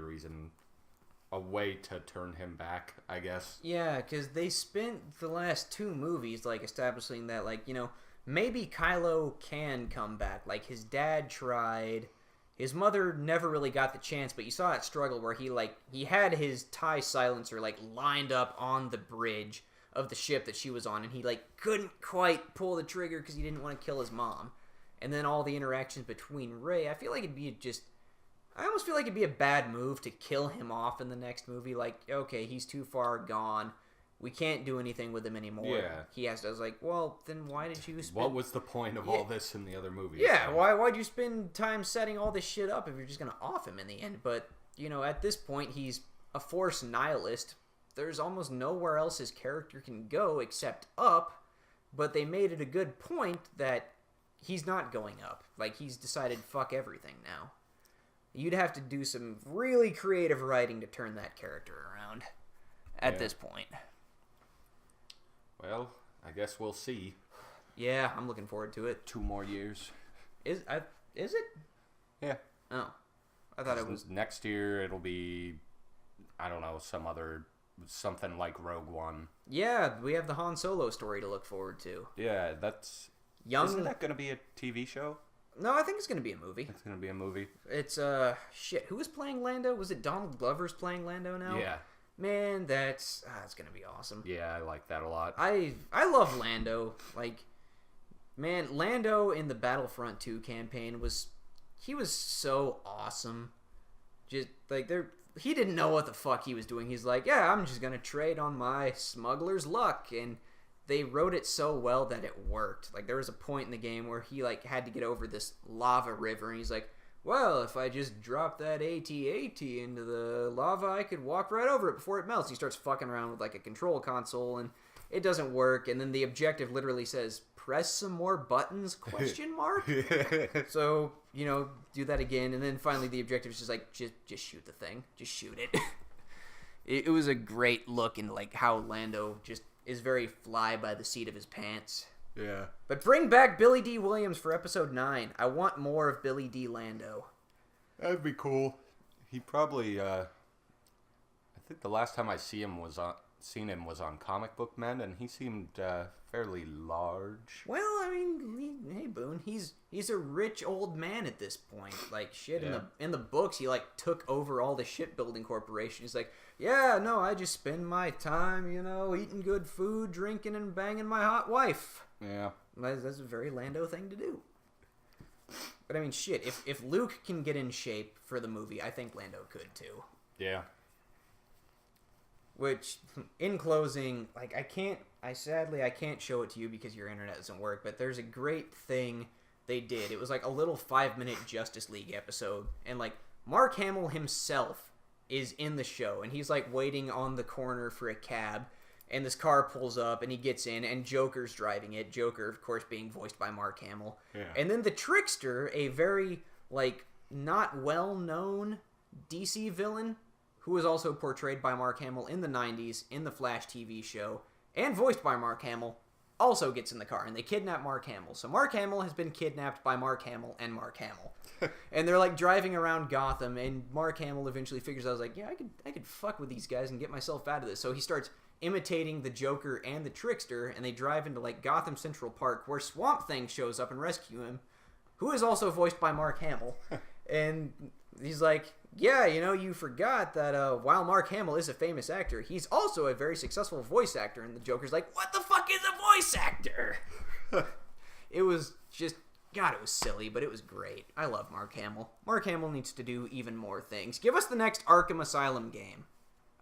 S2: a way to turn him back, I guess.
S1: Yeah, because they spent the last two movies, like, establishing that, like, you know, maybe Kylo can come back. Like, his dad tried. His mother never really got the chance, but you saw that struggle where he had his TIE silencer, like, lined up on the bridge of the ship that she was on, and he, like, couldn't quite pull the trigger because he didn't want to kill his mom. And then all the interactions between Rey, I almost feel like it'd be a bad move to kill him off in the next movie. Like, okay, he's too far gone. We can't do anything with him anymore.
S2: Yeah.
S1: I was like, well, then why did you spend...
S2: What was the point of all this in the other movies?
S1: Yeah, why'd you spend time setting all this shit up if you're just going to off him in the end? But, you know, at this point, he's a Force nihilist. There's almost nowhere else his character can go except up. But they made it a good point that he's not going up. Like, he's decided fuck everything now. You'd have to do some really creative writing to turn that character around at this point.
S2: Well, I guess we'll see.
S1: Yeah, I'm looking forward to it.
S2: 2 more years.
S1: Is it?
S2: Yeah.
S1: Oh. I thought it was...
S2: Next year, it'll be, I don't know, something like Rogue One.
S1: Yeah, we have the Han Solo story to look forward to.
S2: Yeah, isn't that going to be a TV show?
S1: No, I think it's going to be a movie.
S2: It's going to be a movie.
S1: It's, shit, who was playing Lando? Was it Donald Glover's playing Lando now?
S2: Yeah.
S1: Man, it's going to be awesome.
S2: Yeah, I like that a lot.
S1: I love Lando. Like, man, Lando in the Battlefront 2 campaign was so awesome. Just, like, he didn't know what the fuck he was doing. He's like, yeah, I'm just going to trade on my smuggler's luck, and they wrote it so well that it worked. Like, there was a point in the game where he, like, had to get over this lava river, and he's like, well, if I just drop that AT-AT into the lava, I could walk right over it before it melts. He starts fucking around with, like, a control console, and it doesn't work, and then the objective literally says, press some more buttons, question mark? So, you know, do that again, and then finally the objective is just like, just shoot the thing. Just shoot it. It was a great look into, like, how Lando just is very fly by the seat of his pants.
S2: Yeah.
S1: But bring back Billy D. Williams for episode 9. I want more of Billy D. Lando.
S2: That'd be cool. He probably, I think the last time I seen him was on Comic Book Men, and he seemed fairly large.
S1: Well, I mean, hey Boone, he's a rich old man at this point. Like shit,
S2: Yeah.
S1: in the books, he like took over all the shipbuilding corporation. He's like, yeah, no, I just spend my time, you know, eating good food, drinking, and banging my hot wife.
S2: Yeah.
S1: That's a very Lando thing to do. But I mean, shit, if Luke can get in shape for the movie, I think Lando could too.
S2: Yeah.
S1: Which, in closing, like, I can't show it to you because your internet doesn't work, but there's a great thing they did. It was like a little 5-minute Justice League episode, and like, Mark Hamill himself is in the show, and he's like waiting on the corner for a cab, and this car pulls up, and he gets in, and Joker's driving it. Joker, of course, being voiced by Mark Hamill.
S2: Yeah.
S1: And then the Trickster, a very, like, not well-known DC villain, who was also portrayed by Mark Hamill in the 90s in the Flash TV show, and voiced by Mark Hamill, also gets in the car, and they kidnap Mark Hamill. So Mark Hamill has been kidnapped by Mark Hamill and Mark Hamill. And they're, like, driving around Gotham, and Mark Hamill eventually figures out, like, yeah, I could fuck with these guys and get myself out of this. So he starts imitating the Joker and the Trickster, and they drive into, like, Gotham Central Park, where Swamp Thing shows up and rescue him, who is also voiced by Mark Hamill. And he's like, yeah, you know, you forgot that while Mark Hamill is a famous actor, he's also a very successful voice actor. And the Joker's like, what the fuck is a voice actor? It was just, God, it was silly, but it was great. I love Mark Hamill. Mark Hamill needs to do even more things. Give us the next Arkham Asylum game.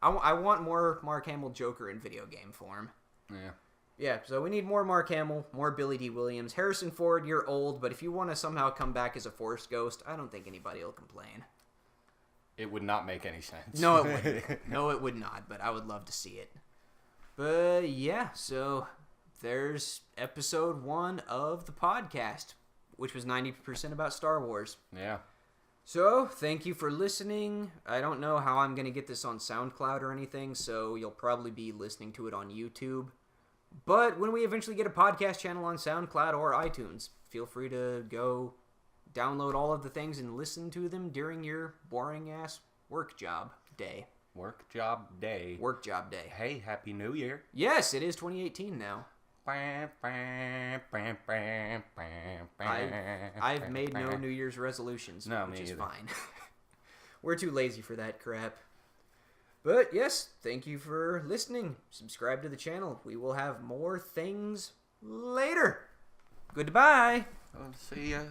S1: I want more Mark Hamill Joker in video game form.
S2: Yeah.
S1: Yeah, so we need more Mark Hamill, more Billy D. Williams. Harrison Ford, you're old, but if you want to somehow come back as a Force Ghost, I don't think anybody will complain.
S2: It would not make any sense.
S1: No, it wouldn't. No, it would not, but I would love to see it. But yeah, so there's episode 1 of the podcast, which was 90% about Star Wars.
S2: Yeah.
S1: So, thank you for listening. I don't know how I'm going to get this on SoundCloud or anything, so you'll probably be listening to it on YouTube. But when we eventually get a podcast channel on SoundCloud or iTunes, feel free to go download all of the things and listen to them during your boring-ass work job day.
S2: Work job day.
S1: Work job day.
S2: Hey, Happy New Year.
S1: Yes, it is 2018 now. I've made no New Year's resolutions, which is fine. We're too lazy for that crap. But yes, thank you for listening. Subscribe to the channel. We will have more things later. Goodbye.
S2: I'll see ya.